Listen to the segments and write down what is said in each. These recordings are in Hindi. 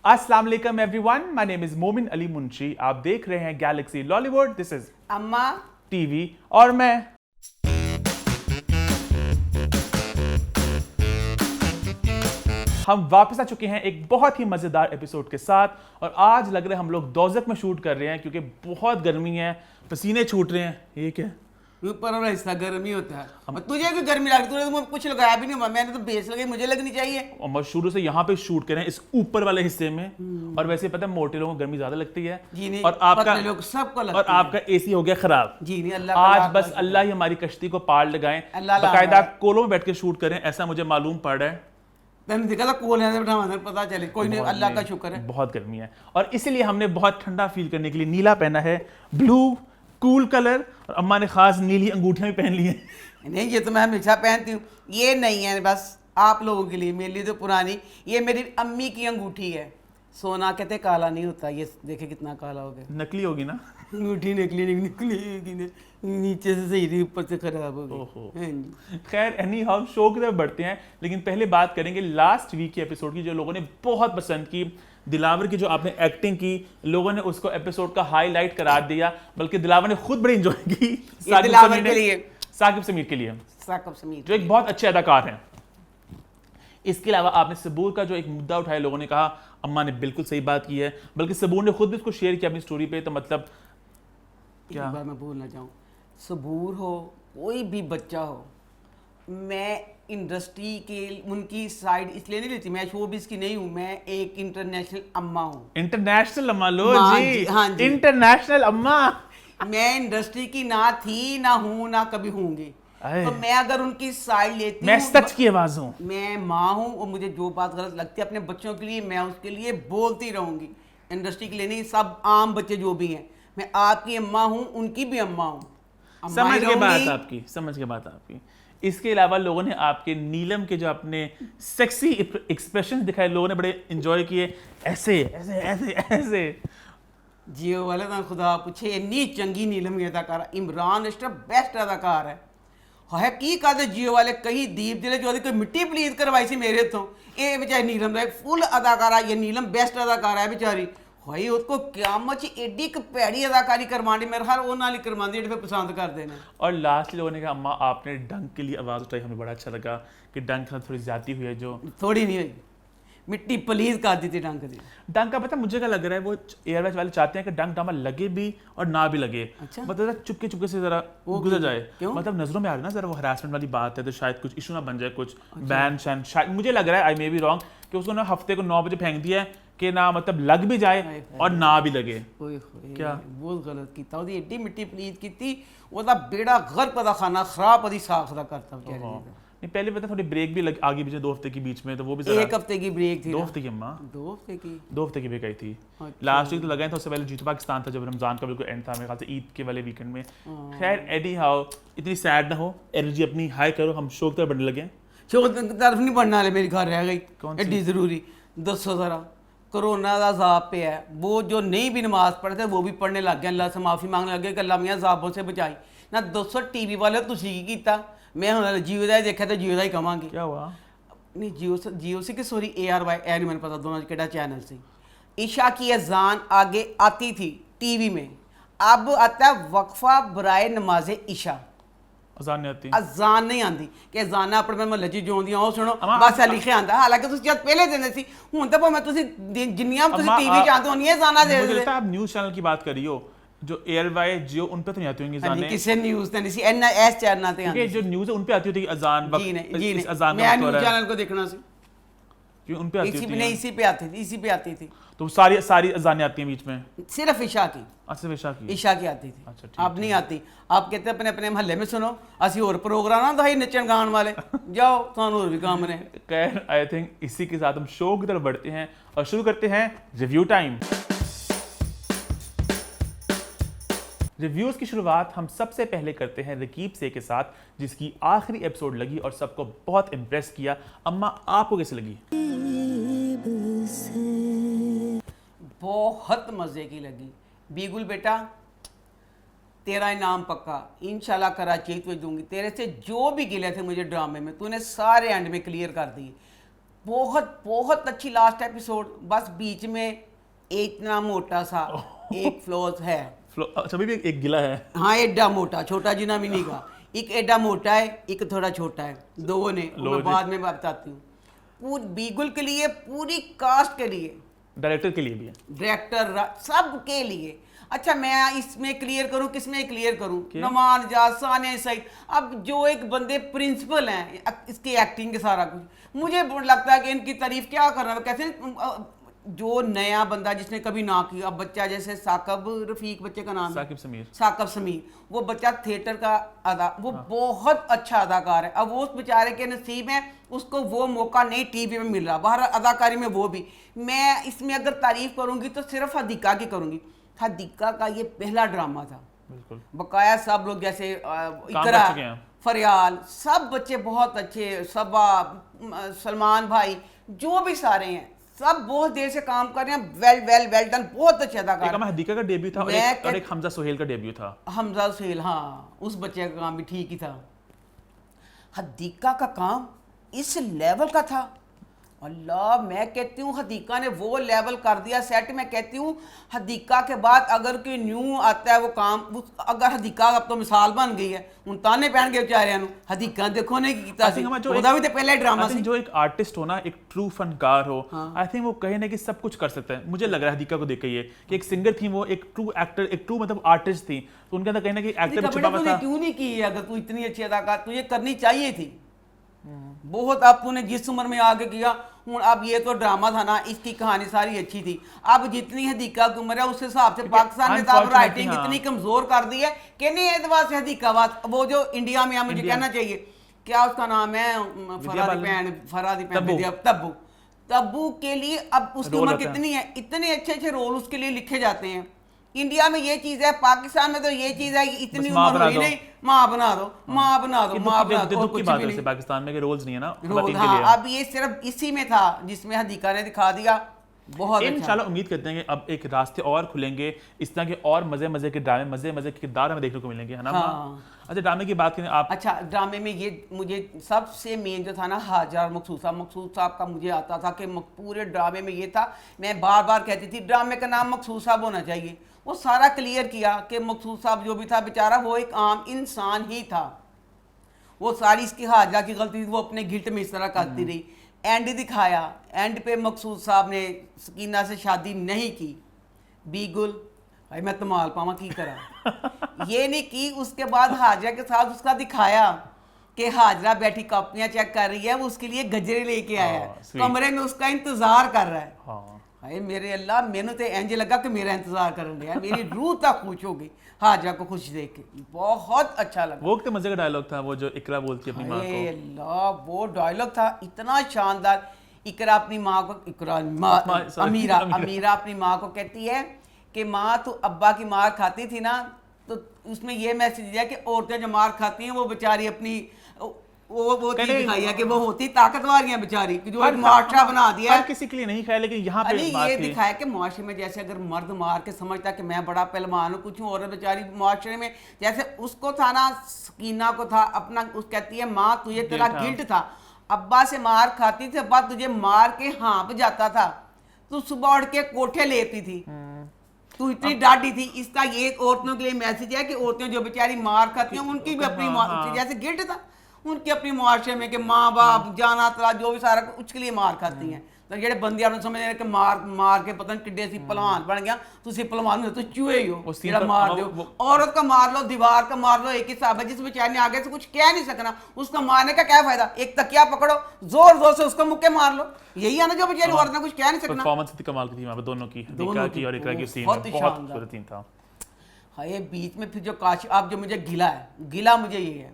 अस्सलाम वालेकुम एवरीवन, माय नेम इज मोमिन अली मुंशी। आप देख रहे हैं गैलेक्सी लॉलीवुड। दिस इज अम्मा टीवी और मैं। हम वापस आ चुके हैं एक बहुत ही मजेदार एपिसोड के साथ और आज लग रहा है हम लोग दोजक में शूट कर रहे हैं क्योंकि बहुत गर्मी है, पसीने छूट रहे हैं। ये क्या ऊपर वाला हिस्सा गर्मी होता है। और तुझे भी गर्मी लगती है, तूने तो मुझे कुछ लगाया भी नहीं। मैंने तो बेस लगाई, मुझे लगनी चाहिए। और हम शुरू से यहाँ पे शूट कर रहे हैं इस ऊपर वाले हिस्से में। और वैसे पता है मोटे लोगों को गर्मी ज्यादा लगती है जी नहीं, और आपका लोग सबको लगती और आपका एसी हो गया खराब। जी नहीं, अल्लाह आज बस अल्लाह ही हमारी कश्ती को पार लगाएं, बाकायदा कोलों में बैठ के शूट करें, ऐसा मुझे मालूम पड़ रहा है। मैंने देखा था कोल है बैठा, पता चले कोई नहीं, अल्लाह का शुक्र है। बहुत गर्मी है और इसीलिए हमने बहुत ठंडा फील करने के लिए नीला पहना है, ब्लू कूल कलर। और अम्मा ने खास नीली अंगूठियां भी पहन ली हैं। नहीं, ये तो मैं हमेशा पहनती हूँ, ये नहीं है बस आप लोगों के लिए, मेरे लिए तो पुरानी। ये मेरी अम्मी की अंगूठी है। सोना कहते काला नहीं होता, ये देखे कितना काला हो गया। नकली होगी ना अंगूठी निकली नीचे से सही थी, ऊपर से खराब हो गई। खैर एनी हाउ शो की तरफ बढ़ते हैं, लेकिन पहले बात करेंगे लास्ट वीक के एपिसोड की जो लोगों ने बहुत पसंद की। दिलावर की जो आपने एक्टिंग की, लोगों ने उसको एपिसोड का हाईलाइट करार दिया, बल्कि दिलावर ने खुद बड़ी एंजॉय की। साकिब समीर के लिए जो एक बहुत अच्छे अदाकार हैं। इसके अलावा आपने सबूर का जो एक मुद्दा उठाया, लोगों ने कहा अम्मा ने बिल्कुल सही बात की है, बल्कि सबूर ने खुद भी उसको शेयर किया अपनी स्टोरी पे। तो मतलब क्या बार मैं बोलना चाहूँ, सबूर हो कोई भी बच्चा हो, मैं इंडस्ट्री के उनकी साइड इसलिए नहीं लेती, मैं शोबिज़ की नहीं हूँ, मैं एक इंटरनेशनल अम्मा हूँ। इंटरनेशनल अम्मा लो जी, हाँ जी, इंटरनेशनल अम्मा। मैं इंडस्ट्री की ना थी, ना हूँ, ना कभी होंगी। तो मैं अगर उनकी साइड लेती मैं सच की आवाज हूँ। मैं माँ हूँ और मुझे जो बात गलत लगती है अपने बच्चों के लिए, मैं उसके लिए बोलती रहूंगी। इंडस्ट्री के लिए नहीं, सब आम बच्चे जो भी हैं, मैं आपकी अम्मा हूँ, उनकी भी अम्मा हूँ। समझ के बात आपकी। इसके अलावा लोगों ने आपके नीलम के जो अपने सेक्सी एक्सप्रेशन दिखाए, लोगों ने बड़े एंजॉय किए। ऐसे ऐसे ऐसे ऐसे जियो वाले तो खुदा पूछे, इन्नी चंगी नीलम की अदाकार, इमरान अशरफ बेस्ट अदाकार है की कहते जियो वाले कहीं दीप जिले जो कोई मिट्टी प्लीज करवाई सी मेरे तो ये बेचारी नीलम एक फुल अदाकारा, ये नीलम बेस्ट अदाकार है बेचारी। भाई उसको क्या मच एडी भैड़ी अदाकारी करवानी, मेरे ख्याल वो नाली करवानी फिर पसंद कर देना। और लास्ट लोगों ने कहा अम्मा आपने डंक के लिए आवाज़ उठाई, हमें बड़ा अच्छा लगा कि डंक में थोड़ी ज्यादा हुई है। जो थोड़ी नहीं हुई, मिट्टी प्लीज कर दी थी डंक दी। डंक का पता मुझे क्या लग रहा है, वो एयरवेज वाले चाहते हैं कि डंक डामा लगे भी और ना भी लगे। अच्छा? मतलब चुपके चुपके से जरा गुजर जाए। मतलब नजरों में आ रहा है ना जरा वो हरासमेंट वाली बात है, तो शायद कुछ इशू ना बन जाए, कुछ बैन शैन। शायद मुझे लग रहा है, आई मे बी रॉन्ग, कि उसको ना हफ्ते को 9 बजे फेंक दिया है कि ना मतलब लग भी जाए और ना भी लगे। क्या बहुत गलत किया ਉਹਦੀ एडी मिट्टी प्लीज की ਉਹਦਾ बेड़ा घर पता खाना खराब पदी साख दा करता बेचारे। नहीं पहले पता थोड़ी ब्रेक भी आगे पीछे 2 हफ्ते के बीच में, तो वो भी 1 हफ्ते की ब्रेक थी। 2 हफ्ते की अम्मा 2 हफ्ते की 2 हफ्ते की ब्रेक आई थी। लास्ट वीक तो लगा था, उससे पहले जीतो पाकिस्तान था जब रमजान का बिल्कुल एंड था मेरे ख्याल से, ईद के वाले वीकेंड में। खैर एनी हाउ इतनी सैड ना हो, एनर्जी अपनी हाई करो, हम शो की तरफ बढ़ने लगे। शो की तरफ नहीं बढ़ने वाले, मेरी घर रह गई एडी जरूरी। दसो जरा कोरोना का अजाब पे है, वो जो नहीं भी नमाज पढ़ते वो भी पढ़ने लग गए, अल्लाह से माफ़ी मांगने लगे कि अल्लाह मियाँ अजाबों से बचाई ना। 200 टीवी वाले तुसी की कीता, मैं हुण जियो का ही देखा तो जियो का ही कहांगी। क्या हुआ? नहीं जियो से कि सॉरी ARY ए नहीं मैंने पता दोनों केड़ा चैनल से। ईशा की अजान आगे आती थी टीवी में, अब आता वक्फा बराए नमाज ईशा। अजान नहीं आती, अजान नहीं आती कि अजाना अपने महल्ले च जो आउंदियां सुनो बस लिखे आंदा। हालांकि तुसी जद पहले देंदे सी, हुण तां भावें तुसी जिन्नियां तुसी टीवी च आंदे होनियां अजाना दे मुझे लगता है आप न्यूज़ चैनल की बात कर रही हो, जो ARY जियो उन पे तो नहीं आती होंगी अजानें। किसी न्यूज़ ते नहीं सी, NS चैनल ते आंदी, जो न्यूज़ है उन पे आती होती है अजान वक्त। जी नहीं अजान मैं न्यूज़ चैनल को देखना सी, क्यों उन पे आती होती है? इसी पे आती थी। तो सारी अजानें आती हैं बीच में? सिर्फ ईशा की। अच्छा ईशा की आती थी। अच्छा, अब नहीं आती। आप कहते अपने अपने महल्ले में सुनो, असि और प्रोग्राम ना दहाई नचन गान वाले जाओ थानू और भी काम ने। खैर आई थिंक इसी के साथ हम शो की तरफ बढ़ते हैं और शुरू करते हैं रिव्यू टाइम। रिव्यूज की शुरुआत हम सबसे पहले करते हैं रकीब से के साथ, जिसकी आखिरी एपिसोड लगी और सबको बहुत इम्प्रेस किया। अम्मा आपको कैसे लगी? बहुत मज़े की लगी। बीगुल बेटा तेरा इनाम पक्का, इंशाल्लाह कराची तुझे दूंगी। तेरे से जो भी गिले थे मुझे ड्रामे में, तूने सारे एंड में क्लियर कर दिए। बहुत बहुत अच्छी लास्ट एपिसोड, बस बीच में इतना मोटा सा एक फ्लॉज है। अच्छा अभी भी एक गिला है। हाँ एडा मोटा, छोटा जिना भी नहीं का, एक एडा मोटा है एक थोड़ा छोटा है, दो ने मैं बाद में बताती हूँ। बीगुल के लिए, पूरी कास्ट के लिए, डायरेक्टर के लिए भी है, डायरेक्टर सब के लिए। अच्छा मैं इसमें क्लियर करूं, किसमें क्लियर करूं? नमान जाज, सानिया सईद, अब जो एक बंदे प्रिंसिपल हैं इसकी एक्टिंग के सारा कुछ, मुझे लगता है कि इनकी तारीफ क्या करना। कैसे जो नया बंदा जिसने कभी ना किया, अब बच्चा जैसे साकब रफीक बच्चे का नाम है, साकब समीर, वो बच्चा थिएटर का वो बहुत अच्छा अदाकार है। अब वो उस बेचारे के नसीब है, उसको वो मौका नहीं टीवी में मिल रहा, बाहर अदाकारी में वो भी। मैं इसमें अगर तारीफ करूंगी तो सिर्फ हदीका की करूंगी। हदीका का ये पहला ड्रामा था, बिल्कुल बकाया सब लोग जैसे इकरा, फरियाल, सब बच्चे बहुत अच्छे, सबा, सलमान भाई, जो भी सारे हैं सब बहुत देर से काम कर रहे हैं। वेल डन, बहुत अच्छे अदाकार। हदीका का डेब्यू था और एक हमजा सोहेल का डेब्यू था। हमजा सोहेल, हाँ उस बच्चे का काम भी ठीक ही था। हदीका का काम इस लेवल का था, अल्लाह, मैं कहती हूँ हदीका ने वो लेवल कर दिया सेट। मैं कहती हूँ हदीका के बाद अगर कोई न्यू आता है वो काम, अगर हदीका अब तो मिसाल बन गई है, उन ताने पहन के बेचारे हदीका देखो नहीं कीता सी, ओदा भी तो पहले ड्रामा सी। जो एक आर्टिस्ट हो ना, एक ट्रू फनकार हो, आई थिंक वो कहीं ना कहीं सब कुछ कर सकता है। मुझे लग रहा है हदीका को देख के ये कि एक सिंगर थी, वो एक ट्रू एक्टर, एक ट्रू मतलब आर्टिस्ट थी, तो उनके अंदर कहीं ना कहीं एक्टर छुपा हुआ था। क्यों नहीं की? अगर तू इतनी अच्छी अदाकार, तुझे करनी चाहिए थी बहुत। अब तूने जिस उम्र में आगे किया, अब ये तो ड्रामा था ना, इसकी कहानी सारी अच्छी थी। अब जितनी हदीका की उम्र है उस हिसाब से पाकिस्तान ने तो राइटिंग इतनी कमजोर कर दी है कि नहीं एतबार से हदीका बात, वो जो इंडिया में मुझे कहना चाहिए, क्या उसका नाम है, तब्बू के लिए अब उसकी उम्र कितनी है, इतने अच्छे अच्छे रोल उसके लिए लिखे जाते हैं। इंडिया में ये चीज है, पाकिस्तान में तो ये चीज है कि इतनी उम्र हुई नहीं, माँ बना दो, माँ बना दो, माँ बना दो, कुछ भी नहीं। पाकिस्तान में के रोल्स नहीं है ना रोल, हाँ, अब ये सिर्फ इसी में था जिसमें हदीका ने दिखा दिया। बहुत इंशाल्लाह उम्मीद करते हैं कि अब एक रास्ते और खुलेंगे, इस तरह के और मजे के ड्रामे, मजे के किरदार हमें देखने को मिलेंगे, है ना? अच्छा ड्रामे की बात करें आप। अच्छा ड्रामे में ये मुझे सबसे मेन जो था ना, हाजर मकसूद साहब का मुझे आता था कि पूरे ड्रामे में ये था, मैं बार बार कहती थी ड्रामे का नाम मकसूद साहब होना चाहिए। वो सारा क्लियर किया कि मकसूद साहब जो भी था बेचारा वो एक आम इंसान ही था। वो सारी इसकी हाजरा की गलती थी, वो अपने गिल्ट में इस तरह करती रही। एंड दिखाया, एंड पे मकसूद साहब ने सकीना से शादी नहीं की। बीगुल भाई मैं तमाल पावा की करा ये नहीं की। उसके बाद हाजरा के साथ उसका दिखाया कि हाजरा बैठी कॉपियां चेक कर रही है, वो उसके लिए गजरे लेके आया है, कमरे में उसका इंतजार कर रहा है। हाय मेरे अल्लाह, मैंने तो इंज लगा कि मेरा इंतजार कर रहे हैं, मेरी रूह तक खुश हो गई हाजरा को खुश देख के, बहुत अच्छा लगा। वो कितने मजे का डायलॉग था, वो जो इकरा बोलती है अपनी माँ को। अल्लाह वो डायलॉग था इतना शानदार। इकरा अपनी माँ को, अमीरा अपनी माँ को कहती है कि माँ तू अब्बा की मार खाती थी ना, तो उसमें ये मैसेज दिया कि औरतें जो मार खाती हैं वो बेचारी अपनी वो चीज दिखाई है कि वो होती ताकतवर हैं बेचारी, कि जो एक माशरा बना दिया है। किसी के लिए नहीं खाया, लेकिन यहाँ पे ये दिखाया कि माशरे में जैसे अगर मर्द मार के समझता कि मैं बड़ा पहलवान हूँ कुछ हूँ, और बेचारी माशरे में जैसे उसको था ना, सकीना को था अपना, उस कहती है माँ तुझे तेरा गिल्ट था, अब्बा से मार खाती थी, अब्बा तुझे मार के हाँप जाता था, तू सुबह उठ के कोठे लेती थी, तू इतनी डांटी थी। इसका ये औरतों के लिए मैसेज है कि औरतें जो बेचारी मार खाती हैं उनकी भी अपनी जैसे गिल्ट था उनके अपनी मुआशरे में कि माँ बाप जाना तला जो भी सारा उसके लिए मार खाती हैं। तो जेडे बंदे आपने समझ रहे कि मार के पता नहीं किड्डे सी पहलवान बन गया, तुसी पहलवान हो तो चूहे ही हो, जेड़ा मार दो। औरत का मार लो, दीवार का मार लो, एक हिसाब है। जिस बेचारे ने आगे से कुछ कह नहीं सकना, उसका मारने का क्या फायदा? एक तकिया पकड़ो, जोर जोर से उसको मुक्के मार लो, यही है ना जो बेचारी औरत ने कुछ कह नहीं सकना। परफॉर्मेंस इतनी कमाल की थी वहां पे दोनों की, हदीका की और इकरा की सीन बहुत खूबसूरत सीन था। हाय बीच में फिर जो काश अब जो मुझे गिला मुझे ये है,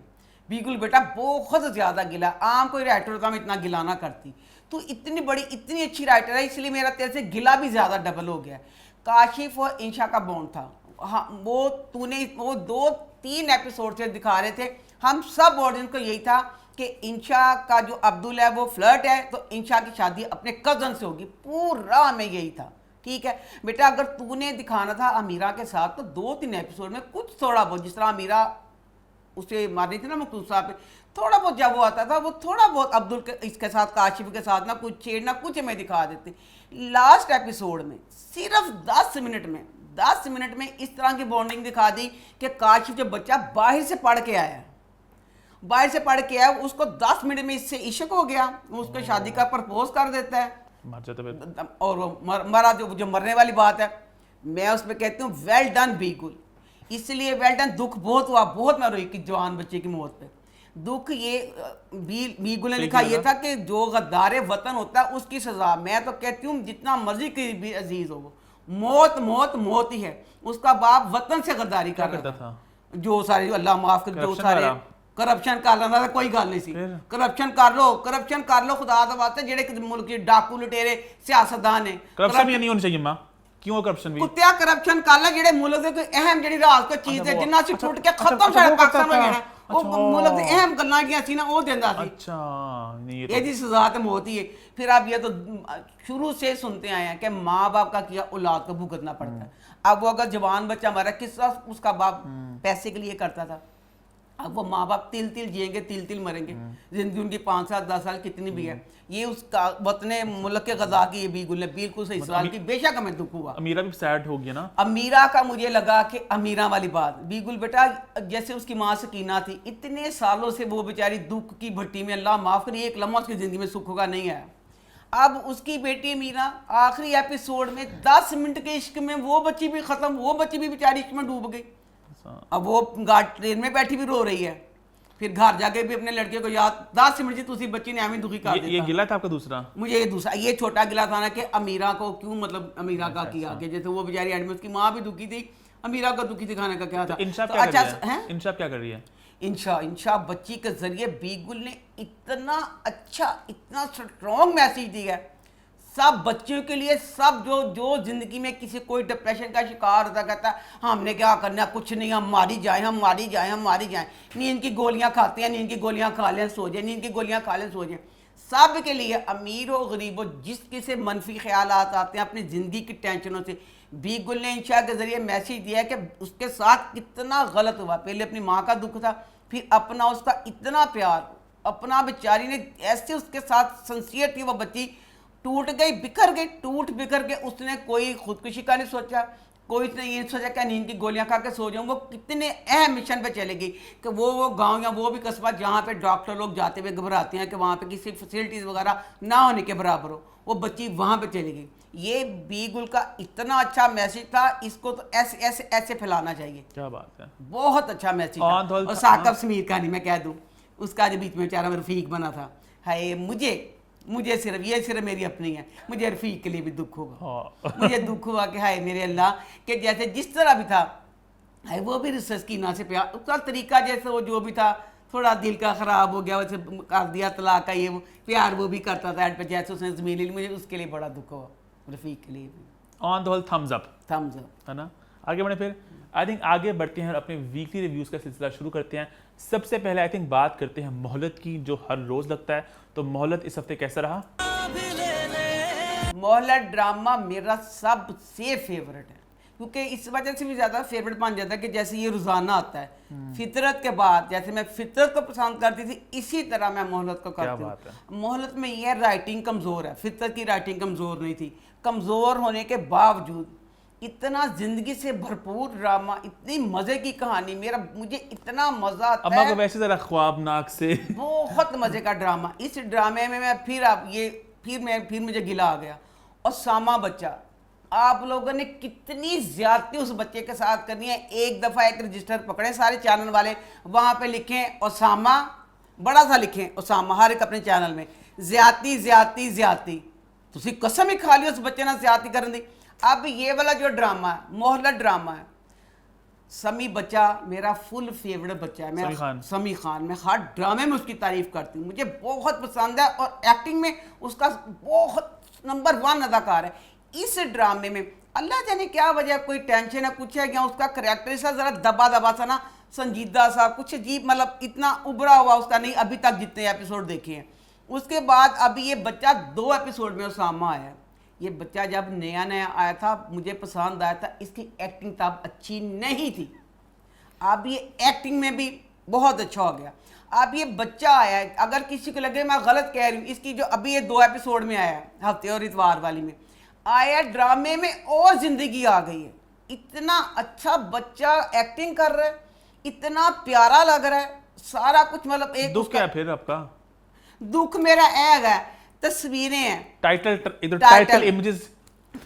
बिल्कुल बेटा बहुत ज्यादा गिला। आम कोई राइटर होता मैं इतना गिला ना करती, तो इतनी बड़ी इतनी अच्छी राइटर है, इसलिए मेरा तेरे से गिला भी ज्यादा डबल हो गया। काशिफ और इंशा का बॉन्ड था, हाँ वो तूने वो 2-3 एपिसोड से दिखा रहे थे, हम सब ऑडियंस को यही था कि इंशा का जो अब्दुल है वो फ्लर्ट है, तो इंशा की शादी अपने कजन से होगी, पूरा हमें यही था। ठीक है बेटा, अगर तूने दिखाना था अमीरा के साथ तो 2-3 एपिसोड में कुछ थोड़ा बहुत, जिस तरह अमीरा उसे मार रही थी ना मखदूम साहब पे, थोड़ा बहुत जब वो आता था वो थोड़ा बहुत अब्दुल के इसके साथ काशिफ के साथ ना कुछ छेड़ना कुछ हमें दिखा देते। लास्ट एपिसोड में सिर्फ 10 मिनट में इस तरह की बॉन्डिंग दिखा दी कि काशिफ जब बच्चा बाहर से पढ़ के आया उसको 10 मिनट में इससे इश्क हो गया, वो उसको शादी का प्रपोज कर देता है मर जाता फिर। और वो मरा जो मरने वाली बात है। मैं उसमें कहती हूँ वेल डन बीगुल, इसलिए वेल डन। दुख बहुत हुआ, बहुत मैं रोई कि जवान बच्चे की मौत पे। दुख ये बीगुल ने लिखा ये था कि जो गद्दार वतन होता है उसकी सजा, मैं तो कहती हूँ जितना मर्जी करीबी अजीज हो वो मौत मौत मौत ही है। उसका बाप वतन से गद्दारी करता था, जो सारे अल्लाह माफ कर, जो सारे करप्शन कर लेना था, कोई गल नहीं सी। करप्शन कर लो खुदा दा वास्ते, जेड़े मुल्क के डाकू लुटेरे सियासतदान ने। करप्शन भी नहीं होनी चाहिए मां, क्यों करप्शन भी कुत्तिया करप्शन कर ले, जेड़े मुल्क दे कोई अहम जेड़ी राज को चीज है जिन्ना से छुट के खत्म सारा पाकिस्तान हो जाना, वो मुल्क दे अहम गल्लां जियां सी ना वो देंदा सी। अच्छा नहीं, ये दी सजा तो मौत ही है। फिर आप ये तो शुरू से सुनते आए हैं कि माँ बाप का किया औलाद को भुगतना पड़ता है। अब वो अगर जवान बच्चा मरा, किस तरह उसका बाप पैसे के लिए करता था, अब वो माँ बाप तिल तिल जिएंगे, तिल तिल मरेंगे। जिंदगी उनकी 5 साल 10 साल कितनी भी है, ये उसका वतने मुल्क के गजा की ये बीगुल ने बिल्कुल सही सवाल की। बेशक हमें दुख हुआ, अमीरा भी सैड हो गया ना। अमीरा का मुझे लगा कि अमीरा वाली बात, बीगुल बेटा जैसे उसकी माँ सकीना थी, इतने सालों से वो बेचारी दुख की भट्टी में, अल्लाह माफ करे, एक लम्हा उसकी जिंदगी में सुख होगा नहीं आया। अब उसकी बेटी मीरा आखिरी एपिसोड में 10 मिनट के इश्क में वो बच्ची भी खत्म, वो बच्ची भी बेचारी इश्क में डूब गई। अब वो ट्रेन में बैठी भी रो रही है, फिर घर जाके भी अपने लड़के को याद 10 मिनट से बच्ची ने हमें दुखी कर दिया। ये गिला था आपका दूसरा? मुझे ये दूसरा, ये छोटा गिला था ना कि अमीरा को क्यों, मतलब अमीरा का किया कि जैसे वो बेचारी एंड में उसकी माँ भी दुखी थी, अमीरा को दुखी दिखाने का क्या था। इंशा क्या कर रही है? इंशा बच्ची के जरिए बीगुल ने इतना अच्छा, इतना स्ट्रॉन्ग मैसेज दिया है सब बच्चों के लिए। सब जो जिंदगी में किसी कोई डिप्रेशन का शिकार होता, कहता है हमने क्या करना, कुछ नहीं, हम मारी जाएं। नींद की गोलियां खाते हैं, नींद की गोलियां खा लें सो जाए, नींद की गोलियां खा लें सो जाए। सब के लिए, अमीर हो गरीब हो, जिसके से मनफी ख्याल आते हैं अपनी ज़िंदगी की टेंशनों से, बीगुल ने इंशा के ज़रिए मैसेज दिया है कि उसके साथ कितना गलत हुआ। पहले अपनी माँ का दुख था, फिर अपना उसका इतना प्यार, अपना बेचारी ने ऐसे उसके साथ सिंसियर थी वो बच्ची, टूट गई, बिखर के उसने कोई खुदकुशी का नहीं सोचा, कोई उसने ये सोचा कि नींद की गोलियां खा के सो जाऊँ। वो कितने अहम मिशन पे चलेगी कि वो गांव या वो भी कस्बा जहाँ पे डॉक्टर लोग जाते हुए घबराते हैं कि वहाँ पे किसी फैसिलिटीज़ वगैरह ना होने के बराबर हो, वो बच्ची वहाँ पे चलेगी। ये बीगुल का इतना अच्छा मैसेज था, इसको तो ऐसे ऐसे ऐसे फैलाना चाहिए। क्या बात है, बहुत अच्छा मैसेज था। और साकब समीर का नहीं मैं कह दूँ, उसका जो बीच में बेचारा रफीक बना था, हाय मुझे सिर्फ मेरी अपनी है, मुझे रफीक के लिए भी दुख होगा। मुझे दुख हुआ कि हाय मेरे अल्लाह, कि जैसे जिस तरह भी था, हाय वो भी सकीना से प्यार, उसका तरीका जैसे वो जो भी था, थोड़ा दिल का ख़राब हो गया, वैसे कर दिया तलाक का, ये वो प्यार वो भी करता था एड पे, जैसे उसने ज़मीन ली, मुझे उसके लिए बड़ा दुख हुआ, रफीक के लिए भी। On the whole thumbs up है ना। आगे बढ़े, फिर आई थिंक आगे बढ़ते हैं और अपने वीकली रिव्यूज़ का सिलसिला शुरू करते हैं। सबसे पहले आई थिंक बात करते हैं मोहलत की, जो हर रोज़ लगता है। तो मोहलत इस हफ्ते कैसा रहा? मोहलत ड्रामा मेरा सबसे फेवरेट है, क्योंकि इस वजह से भी ज़्यादा फेवरेट बन जाता है कि जैसे ये रोज़ाना आता है फितरत के बाद, जैसे मैं फितरत को पसंद करती थी इसी तरह मैं मोहलत को करती हूँ। मोहलत में ये राइटिंग कमज़ोर है, फितरत की राइटिंग कमज़ोर नहीं थी। कमज़ोर होने के बावजूद इतना जिंदगी से भरपूर ड्रामा, इतनी मजे की कहानी, मुझे इतना मजा आता है। वैसे जरा ख्वाबनाक से बहुत मजे का ड्रामा। इस ड्रामे में मैं फिर मुझे गिला आ गया। और सामा बच्चा, आप लोगों ने कितनी ज्यादती उस बच्चे के साथ करनी है। एक दफा एक रजिस्टर पकड़े सारे चैनल वाले, वहां पे लिखें ओसामा, बड़ा सा लिखें ओसामा हर एक अपने चैनल में, ज्यादती तुसी कसम ही खा ली उस बच्चे ने ज्यादती करने दी। अब ये वाला जो ड्रामा है, मोहल्ला ड्रामा है, समी बच्चा मेरा फुल फेवरेट बच्चा है। मैं समी खान, मैं हर ड्रामे में उसकी तारीफ करती हूँ, मुझे बहुत पसंद है। और एक्टिंग में उसका बहुत नंबर 1 अदाकार है। इस ड्रामे में अल्लाह जाने क्या वजह, कोई टेंशन है कुछ है क्या, उसका करेक्टर सा जरा दबा सा ना, संजीदा सा, कुछ अजीब, मतलब इतना उभरा हुआ उसका नहीं अभी तक जितने एपिसोड देखे हैं। उसके बाद अभी ये बच्चा 2 एपिसोड में ओसामा आया। ये बच्चा जब नया आया था मुझे पसंद आया था, इसकी एक्टिंग तब अच्छी नहीं थी। अब ये एक्टिंग में भी बहुत अच्छा हो गया। अब ये बच्चा आया है, अगर किसी को लगे मैं गलत कह रही हूँ, इसकी जो अभी ये 2 एपिसोड में आया है, हफ्ते और इतवार वाली में आया, ड्रामे में और जिंदगी आ गई है। इतना अच्छा बच्चा एक्टिंग कर रहा है, इतना प्यारा लग रहा है, सारा कुछ मतलब एक दुख क्या है फिर आपका? दुख मेरा ऐग है, तस्वीरें हैं, टाइटल इधर टाइटल। टाइटल इमेजेस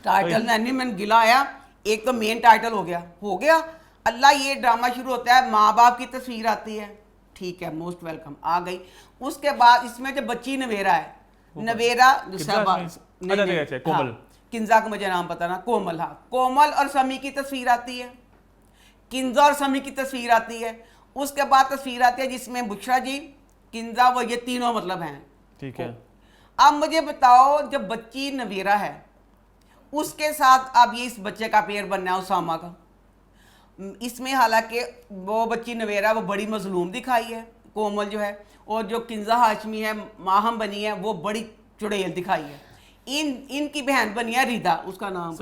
टाइटल मैंने गिला आया, एक तो मेन टाइटल हो गया अल्लाह। ये ड्रामा शुरू होता है, माँ बाप की तस्वीर आती है, ठीक है, मोस्ट वेलकम आ गई। उसके बाद इसमें जो बच्ची नवेरा है, नवेरा जो शहबाज, कोमल, किंजा का मुझे नाम पता ना, कोमल, हाँ, कोमल और समी की तस्वीर आती है, किंजा और समी की तस्वीर आती है। उसके बाद तस्वीर आती है जिसमें बुशरा जी, किंजा, वो ये तीनों मतलब हैं, ठीक है। अब मुझे बताओ, जब बच्ची नवेरा है उसके साथ अब ये इस बच्चे का पेयर बनना है उसामा का। इसमें हालांकि वो बच्ची नवेरा वो बड़ी मजलूम दिखाई है, कोमल जो है, और जो किंजा हाशमी है, माहम बनी है, वो बड़ी चुड़ैल दिखाई है। इनकी बहन बनी है रिदा, उसका नाम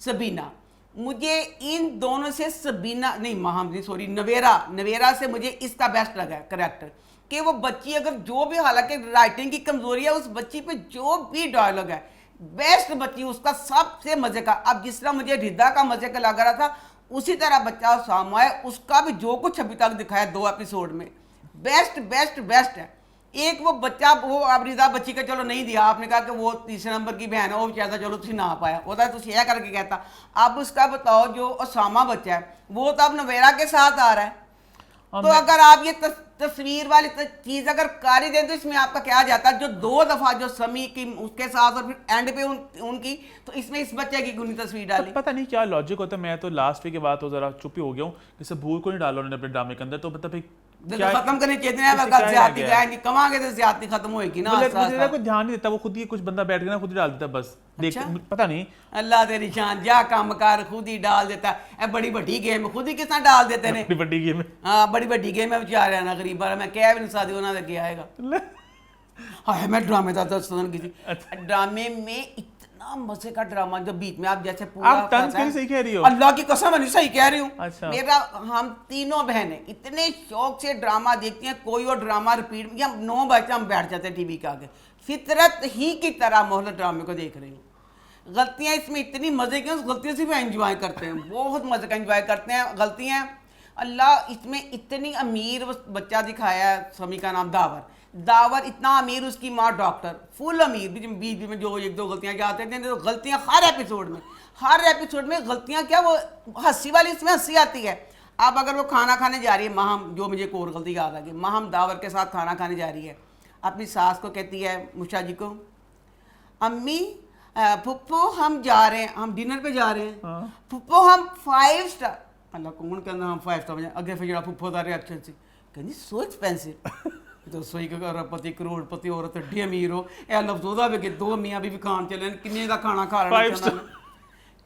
सबीना। मुझे इन दोनों से सबीना नहीं, माहम नहीं, सॉरी, नवेरा से मुझे इसका बेस्ट लगा करेक्टर, कि वो बच्ची अगर जो भी, हालांकि राइटिंग की कमजोरी है, उस बच्ची पे जो भी डायलॉग है बेस्ट बच्ची, उसका सबसे मजे का। अब जिस तरह मुझे रिदा का मजे का लग रहा था, उसी तरह बच्चा सामा है, उसका भी जो कुछ अभी तक दिखाया 2 एपिसोड में, बेस्ट बेस्ट बेस्ट है। एक वो बच्चा, वो अब रिदा बच्ची का चलो नहीं दिया, आपने कहा कि वो 3 नंबर की बहन है, वो चाहता चलो तुम ना पाया होता है तो यह करके कहता। अब उसका बताओ, जो उसामा बच्चा है वो तो अब नवेरा के साथ आ रहा है, तो अगर आप ये तस्वीर वाली चीज अगर कर ही दें तो इसमें आपका क्या जाता है? जो 2 दफा जो समी की उसके साथ और फिर एंड पे उनकी, तो इसमें इस बच्चे की गुनी तस्वीर डाली। पता नहीं क्या लॉजिक होता है। मैं तो लास्ट वीक के बाद तो जरा चुप ही हो गया हूँ, किसी भूल को नहीं डाला उन्होंने अपने ड्रामे के अंदर, तो मतलब खत्म करने चाहिए, कमांगे तो ज्यादती खत्म होएगी ना। मुझे कोई ध्यान नहीं देता, वो खुद ही कुछ बंदा बैठ के ना खुद ही डाल देता बस, देख पता नहीं। अल्लाह तेरी शान, जा काम कर, खुद ही डाल देता है। बड़ी बड़ी गेम खुद ही कितना डाल देते ने, बड़ी बड़ी गेम, हाँ बड़ी बड़ी गेम है बेचारे ना, गरीब मैं कह भी नहीं सकती उन्होंने के आएगा। हाँ मैं ड्रामे था ड्रामे में इतना मजे का ड्रामा, जो बीच में आप जैसे पूरा आप तंज क्यों सही कह रही हो? अल्लाह की कसम मैं सही कह रही हूँ। अच्छा। मेरा, हम तीनों बहनें इतने शौक से ड्रामा देखती हैं, कोई और ड्रामा रिपीट, या 9 बजे हम बैठ जाते हैं टीवी के आगे, फितरत ही की तरह मोहल्ला ड्रामे को देख रही हूँ। गलतियाँ इसमें इतनी मजे की, उस गलतियों से भी एंजॉय करते हैं, बहुत मजे का एंजॉय करते हैं। गलतियाँ अल्लाह, इसमें इतनी अमीर बच्चा दिखाया है, समी का नाम दावर इतना अमीर, उसकी माँ डॉक्टर, फुल अमीर। बीच में जो 1-2 गलतियां जाते थे, तो गलतियां हर एपिसोड में गलतियां, क्या वो हंसी वाली, इसमें हंसी आती है। अब अगर वो खाना खाने जा रही है, माहम, जो मुझे एक और गलती याद आ गई, माहम दावर के साथ खाना खाने जा रही है, अपनी सास को कहती है, मुशा जी को, अम्मी फुप्पो हम जा रहे हैं, हम डिनर पे जा रहे हैं, फुप्पो हम 5 स्टार, अल्लाह कौन कहना हम 5 स्टार, अगे फिर फुप्पो का रिएक्शन से कहती सो एक्सपेंसिव। तो सोई अरबपति करोड़पति औरत एड्डी अमीर हो, यह लफ्ज ओदा वे कि 2 मियां बीवी खान चले, किन्ने दा खाना खा लेना,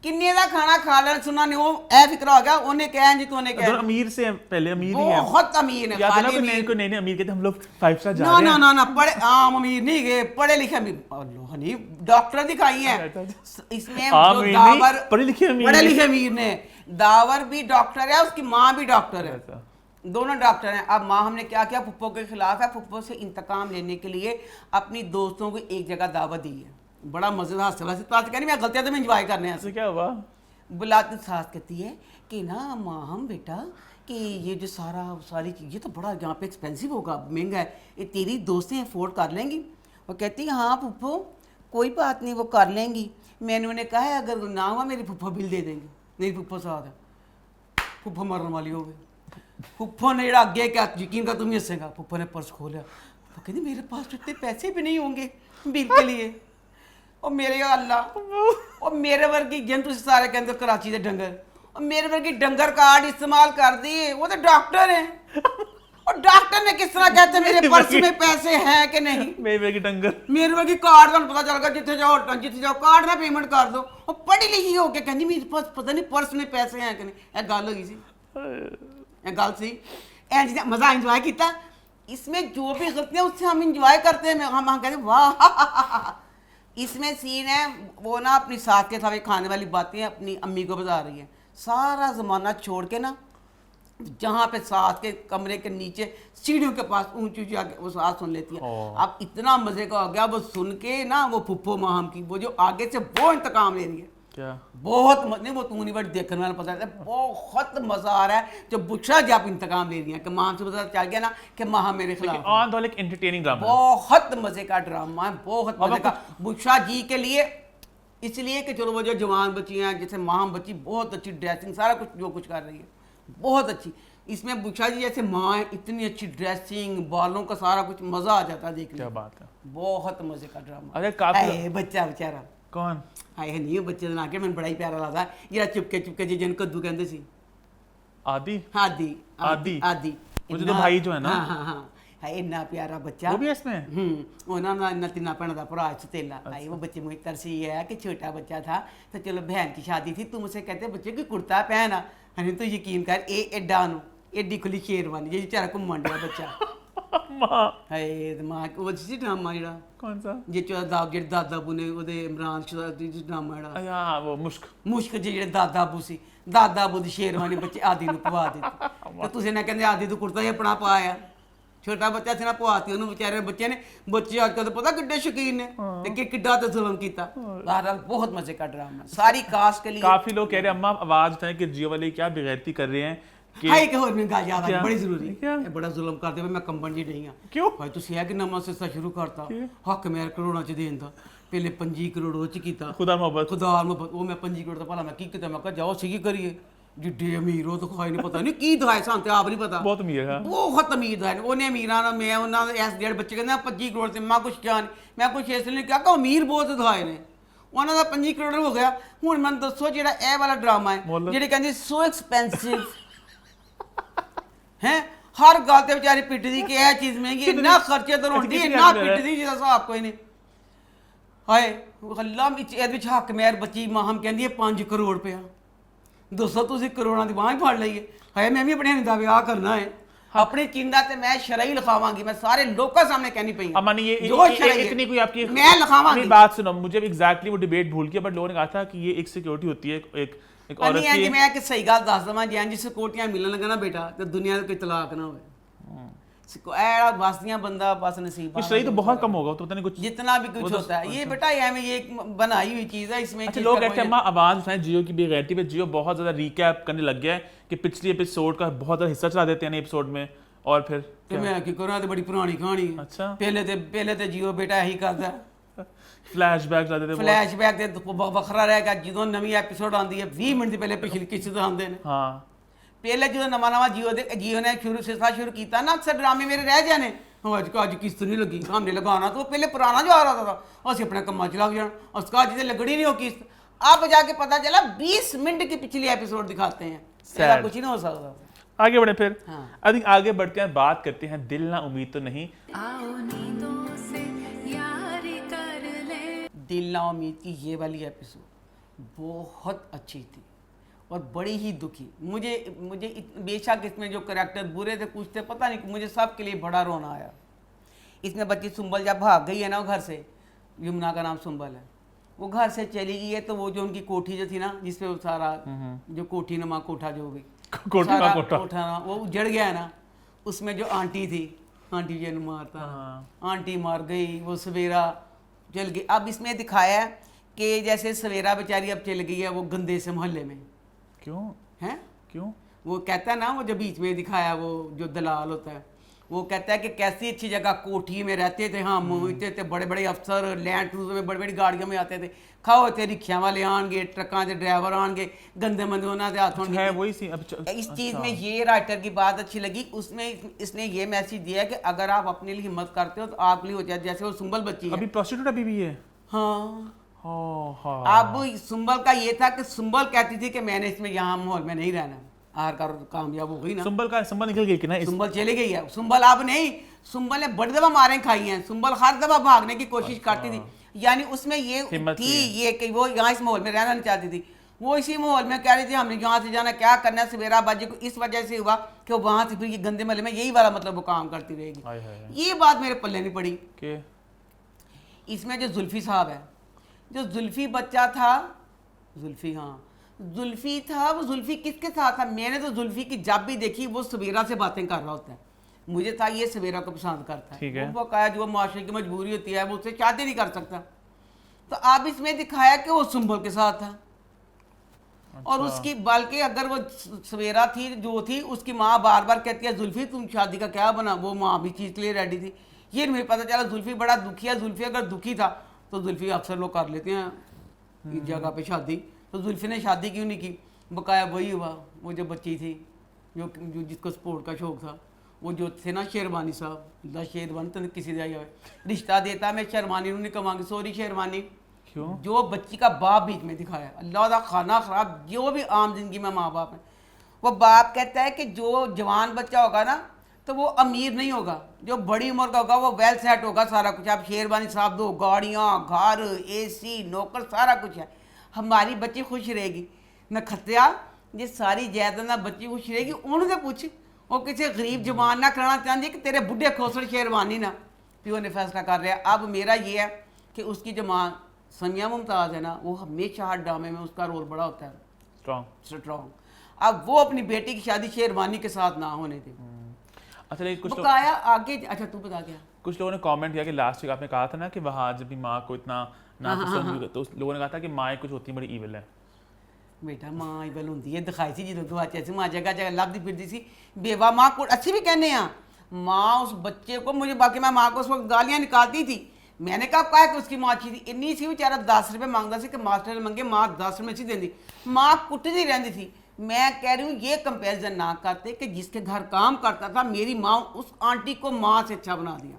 किन्ने दा खाना खा लेना सुना ने, वो ए फिक्र हो गया, उन्हें कहा जी, तो कहा अमीर से पहले अमीर ही है, बहुत अमीर है, नहीं अमीर कहते हम लोग 5 स्टार जा रहे हैं, ना पढ़े आम अमीर नहीं गए, पढ़े लिखे अमीर, हनी डॉक्टर दिखाई है इसमें, जो दावर पढ़े लिखे अमीर ने, दावर भी डॉक्टर है, उसकी माँ भी डॉक्टर है, दोनों डॉक्टर हैं। अब माँ हमने क्या किया, फुप्पो के खिलाफ है, फुप्पो से इंतकाम लेने के लिए अपनी दोस्तों को एक जगह दावत दी है, बड़ा मजेदार कहनी मैं गलतियां तो मैं इंजॉय करने हैं। क्या हुआ, बुलाती सास कहती है कि ना माँ हम बेटा, कि ये जो सारी चीज़ें तो बड़ा यहाँ पे एक्सपेंसिव होगा, महंगा है, ये तेरी दोस्तें अफोर्ड कर लेंगी? वो कहती है हाँ फुप्पो कोई बात नहीं, वो कर लेंगी। मैंने उन्हें कहा है अगर ना हुआ मेरी फुप्पो बिल दे देंगे, मेरी फुप्पो साथ है, फुप्पो मरने वाली हो गई। फुप्पो ने जरा अगे क्या यकीन का तुम ही हंसेगा, फुप्पो ने पर्स खोला, वो कहती मेरे पास इतने पैसे भी नहीं होंगे बिल के लिए, और मेरे अल्लाह, और मेरे वर्गी जन तुम सारे कहते हो कराची के डंगर, और मेरे वर्गी डंगर कार्ड इस्तेमाल कर दिए, वो तो डॉक्टर है, और डॉक्टर ने किस तरह कहते मेरे पर्स में पैसे हैं कि नहीं, मेरे वर्गी डंगर, मेरे वर्गी कार्ड का पता चल गया, जिथे जाओ कार्ड ना पेमेंट कर दो, और पढ़ी लिखी हो के कहती मेरे पास पता नहीं पर्स में पैसे हैं कि नहीं। एक गल हो गई सी, गल सी मजा इंजॉय किया। इसमें जो भी गलतियां उससे हम इंजॉय करते हैं, हम कहते हैं वाह। इसमें सीन है वो ना अपनी साथ के साथ खाने वाली बातें अपनी अम्मी को बता रही है, सारा ज़माना छोड़ के ना जहाँ पे सास के कमरे के नीचे सीढ़ियों के पास ऊंची ऊंची आके वो सास सुन लेती है। अब इतना मजे का हो गया वो सुन के ना, वो फुप्पो माहम की वो जो आगे से वो इंतकाम ले रही है। क्या बहुत नहीं, वो तू नहीं बट देखने वाला पता है, बहुत मजा आ रहा है जब बुशरा जी आप इंतकाम ले रही हैं कि माँ से पता चल गया ना कि माँ मेरे खिलाफ। On the like entertaining drama, बहुत मजे का ड्रामा है, बहुत मजे का बुशरा जी के लिए, इसलिए कि चलो वो जो जवान बच्ची हैं जैसे माँ बच्ची, बहुत अच्छी ड्रेसिंग, सारा कुछ जो कुछ कर रही है बहुत अच्छी। इसमें बुशरा जी जैसे माँ है, इतनी अच्छी ड्रेसिंग, बालों का सारा कुछ, मजा आ जाता है देखने क्या में। बात है। बहुत मजे का ड्रामा। अरे काफी ए, बच्चा बेचारा कौन आए नहीं बच्चे ना के, मैं बड़ा ही प्यारा लगता है ये चुपके चुपके जी जिन कद्दू कहते सी। आदि आदि आदि? आदि वो जो भाई जो है ना? हाँ हाँ हाँ, है इतना प्यारा बच्चा। वो भी है इसमें? उन्होंने इन्ना तिना भैन का भरा सतेला भाई। वो बच्चे मुझे तरसी है कि छोटा बच्चा था तो चलो बहन की शादी थी, तुम उसे कहते बच्चे की कुर्ता पहना, हनी तो यकीन कर एडा नु एडी खुली शेरवानी जी बेचारा घूमन दिया बच्चा। माँ है मां वो जी ड्रामा जेड़ा कौन सा? जे जेड़े दादा बू ने ओदे इमरान शहजादी जी ड्रामा जेड़ा अच्छा वो मुश्क मुश्क जे जेड़े दादा बू सी, दादा बू दी शेरवानी बच्चे आदि नु पवा दी तो तुसी ना कहंदे आदि तू कुर्ता ही अपना पाया। छोटा बच्चा सी ना पवाती उन्होंने बेचारे बच्चे ने, बच्चे आजकल तो पता किड्डे शौकीन ने ते कि किड्डा ते जुल्म कीता। बहरहाल बहुत मजे का ड्रामा सारी कास्ट के लिए। काफी लोग कह रहे हैं अम्मा आवाज उठाएं कि जियो वाले क्या बेगैरती कर रहे हैं कि हाय के होर में गा याद क्या? बड़ी जरूरी क्या? ये बड़ा जुल्म करदे मैं कंबन जी नहीं हां। क्यों? भाई तुसी है कि नवा सिलसिला शुरू करता हक मेरे करोड़ां च देन दा, पहले 25 करोड़ वो च कीता खुदा मोहब्बत खुदा मोहब्बत वो मैं 25 करोड़ दा भला मैं की कीता, मैं कहा जाओ सी करिए जिड्डे अमीर हो तो खाई नहीं पता नहीं की दवाए सान ते आप नहीं पता। बहुत अमीर है। बहुत अमीर है उन्हें अमीरा ना मैं उन्होंने इस डेढ़ बच्चे कहते 25 करोड़ से मैं कुछ क्या नहीं, मैं कुछ इसलिए क्या कि अमीर बहुत दवाए ने उन्होंने 25 करोड़ हो गया। हुण मैं दसो जेड़ा ए वाला ड्रामा है जेड़ी कहंदी सो एक्सपेंसिव हैं, हर गल ते बेचारी पिटदी कि यह चीज महंगी, इतना खर्चे तो होंदी इतना पिटदी जिसदा हिसाब कोई नहीं। हाय अल्लाह ए विच हक मेहर बच्ची मां हम कहंदी है 5 करोड़ रुपया, दसो तुसी करोड़ां दी बांह फड़ लईए। हाय मैं भी अपने हनी दा विआह करना है, अपनी चिंदा ते मैं शरई लिखावांगी, मैं सारे लोगों सामने कहनी पई अम्मा ने ये इतनी कोई आपकी मैं लिखावांगी। मेरी बात सुनो, मुझे एग्जैक्टली वो डिबेट भूल गया बट लोगों ने कहा था कि ये एक सिक्योरिटी होती है एक औरत नहीं की। मैं कि सही गल दस दवां जे जिस कोटियां मिलन लगा ना बेटा तो दुनिया कोई तलाक ना होवे। ऐड़ा बस दियां बंदा बस नसीब कुछ सही तो बहुत कम होगा, तो पता नहीं कुछ जितना भी कुछ होता है ये बेटा ये में ये एक बनाई हुई चीज है इसमें। अच्छा लोग कहते हैं अम्मा आवाज उठाएं जियो की बेगैरती पे। जियो बहुत ज्यादा रिकैप करने लग गया है कि पिछले एपिसोड का बहुत ज्यादा हिस्सा चला देते हैं एपिसोड में और फिर तो मैं की करा तो बड़ी पुरानी कहानी है। अच्छा पहले ते जियो बेटा यही करदा फ्लैशबैक चला देते हैं फ्लैशबैक ते वखरा रहेगा ਜਦੋਂ ਨਵੀਂ ਐਪੀਸੋਡ ਆਉਂਦੀ ਹੈ 20 ਮਿੰਟ ਦੀ ਪਹਿਲੇ ਪਿਛਲੀ ਕਿਸ਼ਤ ਆਉਂਦੇ ਨੇ। हाँ ਪਹਿਲੇ ਜਦੋਂ ਨਵਾਂ जियो ने शुरू ਕੀਤਾ ना अक्सर ड्रामे मेरे रह जाने ਅੱਜ किस्त नहीं लगी हमने लगाना तो पहले पुराना जो आ रहा था असं अपने कम्मा च लग जाना उसका अज तो लगनी नहीं हो किस्त। अब जाके पता चला 20 मिनट की पिछली एपिसोड दिखाते हैं, ऐसा कुछ ही ना हो सकता। आगे बढ़े फिर हाँ। आई थिंक आगे बढ़ते हैं बात करते हैं दिल ना उम्मीद तो नहीं। आओ नींदों से यारी कर ले। दिल ना उम्मीद की ये वाली एपिसोड बहुत अच्छी थी और बड़ी ही दुखी। मुझे बेशक इसमें जो करैक्टर बुरे थे कुछ थे पता नहीं, मुझे सब के लिए बड़ा रोना आया। इसमें बच्ची सुंबल जब भाग गई है ना वो घर से, यमुना का नाम सुंबल है, वो घर से चली गई है तो वो जो उनकी कोठी जो थी ना जिसपे वो सारा जो कोठी नमा कोठा जो भी सारा कोठा वो उजड़ गया है ना, उसमें जो आंटी थी आंटी जी ने मारता आंटी मार गई, वो सवेरा चल गई। अब इसमें दिखाया है कि जैसे सवेरा बेचारी अब चल गई है वो गंदे से मोहल्ले में। क्यों हैं क्यों? वो कहता है ना वो जो बीच में दिखाया वो जो दलाल होता है वो कहता है कि कैसी अच्छी जगह कोठी में रहते थे हम, इतने थे बड़े बड़े अफसर लैंड क्रूजर में बड़ी बड़ी गाड़ियों में आते थे, खाओ थे रिक्शा वाले आएंगे ट्रकों के ड्राइवर आएंगे गंदे मंदे उन्होंने के हाथों है वही सी अब इस चीज़ में ये राइटर की बात अच्छी लगी, उसमें इसने ये मैसेज दिया है कि अगर आप अपने लिए हिम्मत करते हो तो आपके लिए हो जाए। जैसे वो सुंबल बच्ची है अभी प्रोस्टिट्यूट अभी भी है। हाँ हाँ अब सुंबल का ये था कि सुंबल कहती थी कि मैंने इसमें यहाँ माहौल में नहीं रहना, आखिरकार कामयाब हो गई ना। सुंबल निकल गई कि ना सुंबल चली गई है, सुंबल अब नहीं, सुंबल ने बड़ी दफा मारें खाई हैं, सुंबल हर दफा भागने की कोशिश करती थी, यानी उसमें ये थी ये कि वो यहाँ इस माहौल में रहना नहीं चाहती थी, वो इसी माहौल में कह रही थी हमने यहाँ से जाना क्या करना है। सवेरा बाजी को इस वजह से हुआ कि वो वहां से फिर ये गंदे महल में यही वाला मतलब वो काम करती रहेगी। ये बात मेरे पल्ले नहीं पड़ी। इसमें जो जुल्फी साहब है, जो जुल्फी बच्चा था जुल्फी, हाँ जुल्फी था, वो जुल्फी किसके साथ था? मैंने तो जुल्फी की जब भी देखी वो सवेरा से बातें कर रहा होता है, मुझे था ये सवेरा को पसंद करता ठीक है, है। वो बकाया जो माशरे की मजबूरी होती है वो उससे शादी नहीं कर सकता। तो अब इसमें दिखाया कि वो सुंबल के साथ था और अच्छा। उसकी, बल्कि अगर वो सवेरा थी जो थी, उसकी माँ बार बार कहती है जुल्फी तुम शादी का क्या बना, वो माँ भी चीज़ के लिए रेडी थी। ये मुझे पता चला जुल्फी बड़ा दुखी है। जुल्फी अगर दुखी था तो जुल्फी अक्सर लोग कर लेते हैं इस जगह पे शादी, तो जुल्फी ने शादी क्यों नहीं की? बकाया वही हुआ, वो जो बच्ची थी जो जिसको स्पोर्ट का शौक था, वो जो थे ना शेरवानी साहब, ला शेरवानी तो किसी दे आया रिश्ता देता, मैं शेरवानी नहीं कहूँगी, सॉरी शेरवानी, क्यों? जो बच्ची का बाप बीच में दिखाया, अल्लाह का खाना खराब, जो भी आम जिंदगी में माँ बाप है, वो बाप कहता है कि जो जवान बच्चा होगा ना तो वो अमीर नहीं होगा, जो बड़ी उम्र का होगा वो वेल सेट होगा, सारा कुछ। आप शेरवानी साहब दो, गाड़ियाँ, घर, एसी, नौकर, सारा कुछ है, हमारी बच्ची खुश रहेगी। नखत्या ये सारी जायदाद ना बच्ची खुश रहेगी, उन्होंने पूछ, वो किसी गरीब जवान ना कराना चाहती कि तेरे बुढ़े खोसड़ शेरवानी ना। प्यो ने फैसला कर रहा है। अब मेरा ये है कि उसकी जो माँ समिया मुमताज़ है ना, वो हमेशा हर ड्रामे में उसका रोल बड़ा होता है, स्ट्रॉन्ग। अब वो अपनी बेटी की शादी शेरवानी के साथ ना होने दी। अच्छा, लेकिन कुछ बकाया आगे, अच्छा तू बता क्या? कुछ लोगों ने कमेंट किया कि लास्ट वीक आपने कहा था ना कि वहाँ जब भी माँ को इतना नापसंद हुई, तो उस लोगों ने कहा था कि माँ कुछ होती बड़ी ईविल है। बेटा माँ ईविल होंगी है, दिखाई सी जो तू अच्छे माँ जगह जगह लभदी फिरती सी बेवा माँ को अच्छी भी कहने हैं माँ उस बच्चे को, मुझे बाकी मैं माँ को उस वक्त गालियाँ निकालती थी, मैंने कहा कि उसकी माँ अच्छी थी, इन्नी सी बेचारा 10 रुपये मांगता सी कि मास्टर ने मंगे, माँ 10 रुपये अच्छी देती, माँ कुटती रहती थी। मैं कह रही हूँ ये कंपैरिजन ना करते कि जिसके घर काम करता था मेरी माँ उस आंटी को माँ से अच्छा बना दिया,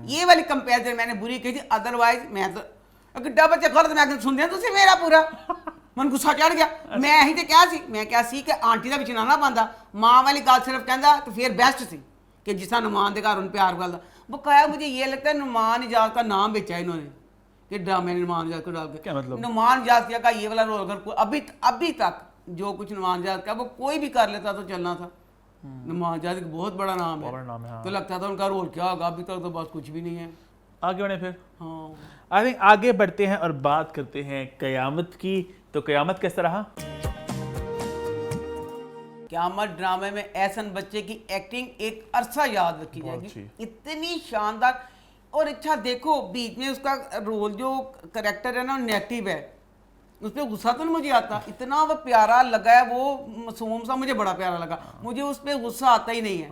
ये वाली कंपैरिजन मैंने बुरी की थी। अदरवाइज मैं तो गड्ढा बच्चे गलत मैं सुन दिया तुझे मेरा पूरा मन गुस्सा चढ़ गया। मैं ही तो क्या सी कि आंटी का भी चलाना पाता, माँ वाली गल सिर्फ कहता तो फिर बेस्ट सी कि जिसा नुमान के घर उन प्यार करता। बकाया मुझे ये लगता है नुमान इजाज का नाम बेचा इन्होंने कि ड्रामे ने नुमान इजाज को डाल के। क्या मतलब? नुमान इजाज का ये वाला रोल अगर अभी तक जो कुछ नुमान इजाज का वो कोई भी कर लेता तो चलना था। नुमान इजाज एक बहुत बड़ा नाम है, हाँ। तो लगता था उनका रोल क्या होगा, अभी तक तो बस कुछ भी नहीं है। आगे बढ़े फिर। हाँ आई थिंक आगे बढ़ते हैं और बात करते हैं कयामत की। तो कयामत कैसा रहा? क़यामत ड्रामे में एहसन बच्चे की एक्टिंग एक अरसा याद रखी जाएगी, इतनी शानदार। और अच्छा देखो बीच में उसका रोल जो करेक्टर है ना नेगेटिव है, उस पर गुस्सा तो नहीं मुझे आता, इतना वो प्यारा लगा है, वो मासूम सा मुझे बड़ा प्यारा लगा, मुझे उस पर गुस्सा आता ही नहीं है,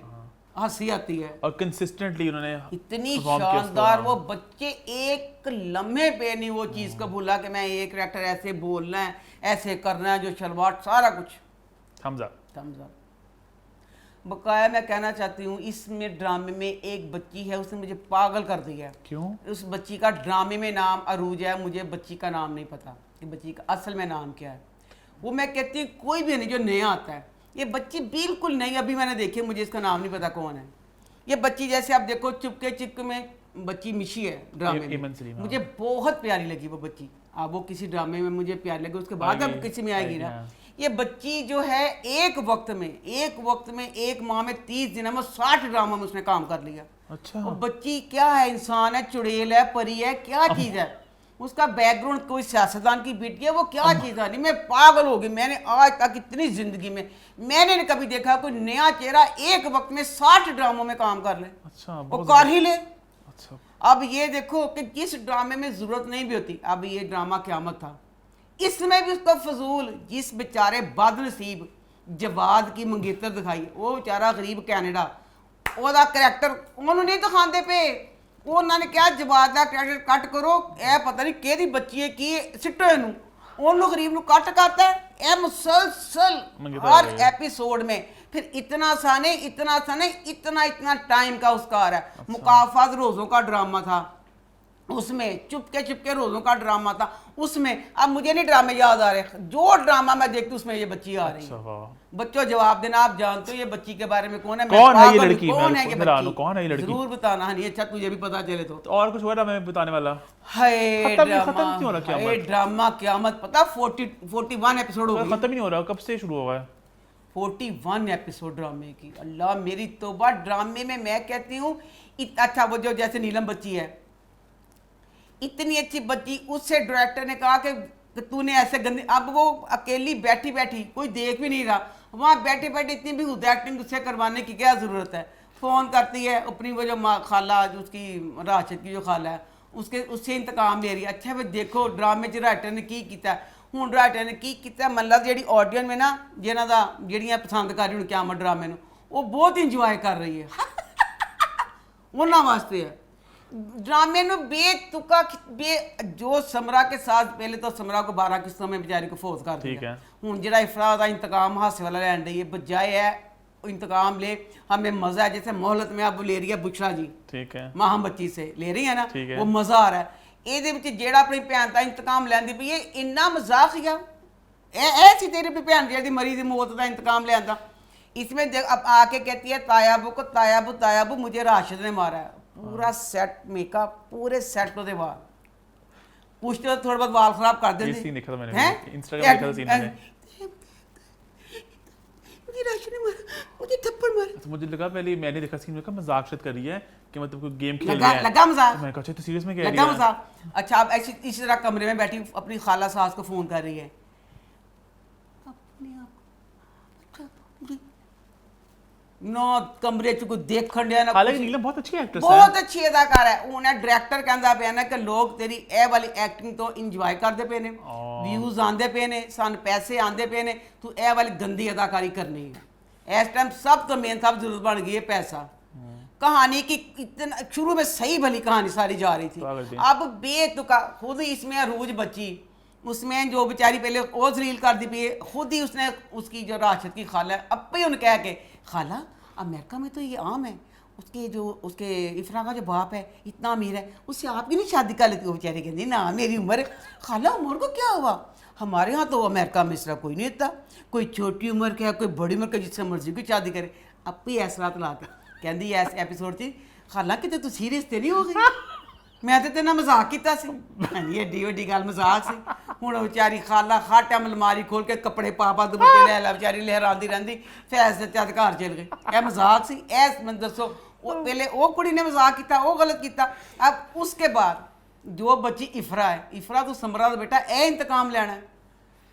हंसी आती है। और कंसिस्टेंटली उन्होंने इतनी perform किया उसको, शानदार, हाँ। वो बच्चे एक लम्हे पे नहीं वो चीज़ को भूला कि मैं एक करेक्टर ऐसे बोलना है, ऐसे करना है, जो शलवाट सारा कुछ thumbs up। बकाया मैं कहना चाहती हूँ इसमें ड्रामे में एक बच्ची है, उसने मुझे पागल कर दिया। क्यों? उस बच्ची का ड्रामे में नाम अरूज है, मुझे बच्ची का नाम नहीं पता कि बच्ची का असल में नाम क्या है। वो मैं कहती हूँ कोई भी नहीं जो नया आता है, ये बच्ची बिल्कुल नहीं, अभी मैंने देखी, मुझे इसका नाम नहीं पता कौन है ये बच्ची। जैसे आप देखो चुपके चिपके में बच्ची मिशी है ड्रामे में, मुझे बहुत प्यारी लगी वो बच्ची। अब वो किसी ड्रामे में मुझे प्यारी लगी, उसके बाद अब किसी में आएगी ना। ये बच्ची जो है एक वक्त में एक माह में 30 दिन में 60 ड्रामा में उसने काम कर लिया। अच्छा। वो बच्ची क्या है, इंसान है, चुड़ैल है, परी है, क्या चीज़ है, उसका बैकग्राउंड कोई सियासतदान की बेटी है, वो क्या चीज़ है। नहीं मैं पागल हो गई, मैंने आज तक इतनी जिंदगी में मैंने नहीं कभी देखा कोई नया चेहरा एक वक्त में 60 ड्रामों में काम कर ले। अच्छा, वो कर ही ले। अच्छा। अब ये देखो कि जिस ड्रामे में जरूरत नहीं भी होती, अब ये ड्रामा क़यामत था, इसमें भी उसका फजूल, जिस बेचारे बदनसीब जवाद की मंगेतर दिखाई, वो बेचारा गरीब कैनेडा, ओदा करैक्टर उन्होंने नहीं दिखाते पे, उन्होंने क्या जवाद का करैक्टर कट करो, ए पता नहीं केदी बच्ची है कि सिटो इनू, उन्होंने गरीब नू कट करता है, ए मुसलसल हर एपिसोड में। फिर इतना सा नहीं, इतना टाइम का उसका आ रहा है। अच्छा। मुकाफात रोज़ों का ड्रामा था, उसमें चुपके रोज़ों का ड्रामा था उसमें। अब मुझे नहीं ड्रामे याद आ रहे, जो ड्रामा मैं देखती हूँ उसमें ये बच्ची आ रही है। बच्चों जवाब देना, आप जानते हो ये बच्ची के बारे में कौन है? कौन है ये लड़की? कौन है ये बच्ची? कौन है ये लड़की? जरूर बताना। नहीं अच्छा तुझे भी पता चले तो और कुछ हुआ मैं बताने वाला? हाय खत्म क्यों हो रहा क़यामत? हाय ड्रामा क़यामत पता 41 एपिसोड हो गए, खत्म ही नहीं हो रहा, कब से शुरू हुआ है? 41 एपिसोड ड्रामे की। अल्लाह मेरी तौबा, ड्रामे में मैं कहती हूँ अच्छा वो जो जैसे नीलम बच्ची है, इतनी अच्छी बच्ची, उससे डायरेक्टर ने कहा कि कि तूने ऐसे गंदी, अब वो अकेली बैठी बैठी कोई देख भी नहीं रहा, वहाँ बैठे बैठे इतनी भी खुद एक्टिंग उससे करवाने की क्या ज़रूरत है। फ़ोन करती है अपनी वो जो खाला जो उसकी राशिद की जो खाला है उससे इंतकाम ले रही है। अच्छा भाई देखो ड्रामे च राइटर ने की किया, हूँ राइटर ने की किया, मतलब जी ऑडियंस में ना जिन्हों का जड़ियाँ पसंद कर रही क्या ड्रामे में वो बहुत इंजॉय कर रही है उन्होंने वास्ते है ड्रामे नु बेतुका जो समरा के साथ, पहले तो समरा को 12 किस्तों में बेचारी को फोर्स कर दिया, हूँ जरा इफरा का इंतकाम हासे वाला लैन रही है, बजाय है इंतकाम ले हमें मजा है। जैसे मोहलत में अब ले रही है बुशरा जी, ठीक है, मां बच्ची से ले रही है ना, वो मजा आ रहा है। ये जेड़ा अपनी भैन का इंतकाम लैंदी पई है इन्ना मजाक या ऐसी तेरी भैन जी मरी दी मौत का इंतकाम लिया। इसमें अब आके कहती है तायाबू को तायाबू मुझे राशिद ने मारा है। पूरा सेट मेकअप पूरे सेट होते बाल पूछते हो थोड़ा बहुत बाल खराब कर देते हैं। मुझे थप्पड़ मारा तो मुझे लगा पहले मैंने देखा सीन में का मजाक कर रही है कि मतलब कोई गेम खेल रहा है, लगा मजाक, मैं कहा तो सीरियस में कह रही है लगा मजाक। अच्छा अब ऐसी इसी तरह कमरे में बैठी अपनी खाला सास को फोन कर रही है, नो कमरे च कोई देखण दिया ना, हालांकि नीलम बहुत अच्छी एक्ट्रेस है, बहुत अच्छी अदाकार है। उन्हें डायरेक्टर कहंदा पिया ना कि लोग तेरी ए वाली एक्टिंग तो इंजॉय करदे पे ने, व्यूज आंदे पे ने, सन पैसे आंदे पे ने, तू ए वाली गंदी अदाकारी करनी है। इस टाइम सब तो मेन सब जरूरत बन गई है पैसा। कहानी की इतना शुरू में सही भली कहानी सारी जा रही थी, अब बेतुका खुद ही इसमें अरूज बची, उसमें जो बेचारी पहले वो जलील कर दी पी, खुद ही उसने उसकी जो राशिद की खाला अब भी उन्हें कह के खाला अमेरिका में तो ये आम है, उसके जो उसके इफरा का जो बाप है इतना अमीर है, उससे आपकी नहीं शादी कर लेती। वो बेचारी कहती ना मेरी उम्र है। खाला उम्र को क्या हुआ, हमारे यहाँ तो अमेरिका में इस तरह कोई नहीं इतना, कोई छोटी उम्र का कोई बड़ी उम्र का जिससे मर्जी की शादी करे। अब भी ऐसा ला के कहती है ऐसे एपिसोड थी खाला कि तू सीरियस ते नहीं हो गई, मैं तो तेना मजाक किया सी, एड्डी वड्डी गल मजाक सी। हुण बेचारी खाला हर टाइम अलमारी खोल के कपड़े पा दुपट्टे लै लै बेचारी लहराती रहिंदी, फैज दे तद घर चल गई। यह मजाक सी, ऐ मैं दसो पहले वो कुड़ी ने मजाक किया वो गलत किया। अब उसके बाद जो बच्ची इफरा है, इफरा तो समरा दा बेटा ए इंतकाम लेना है,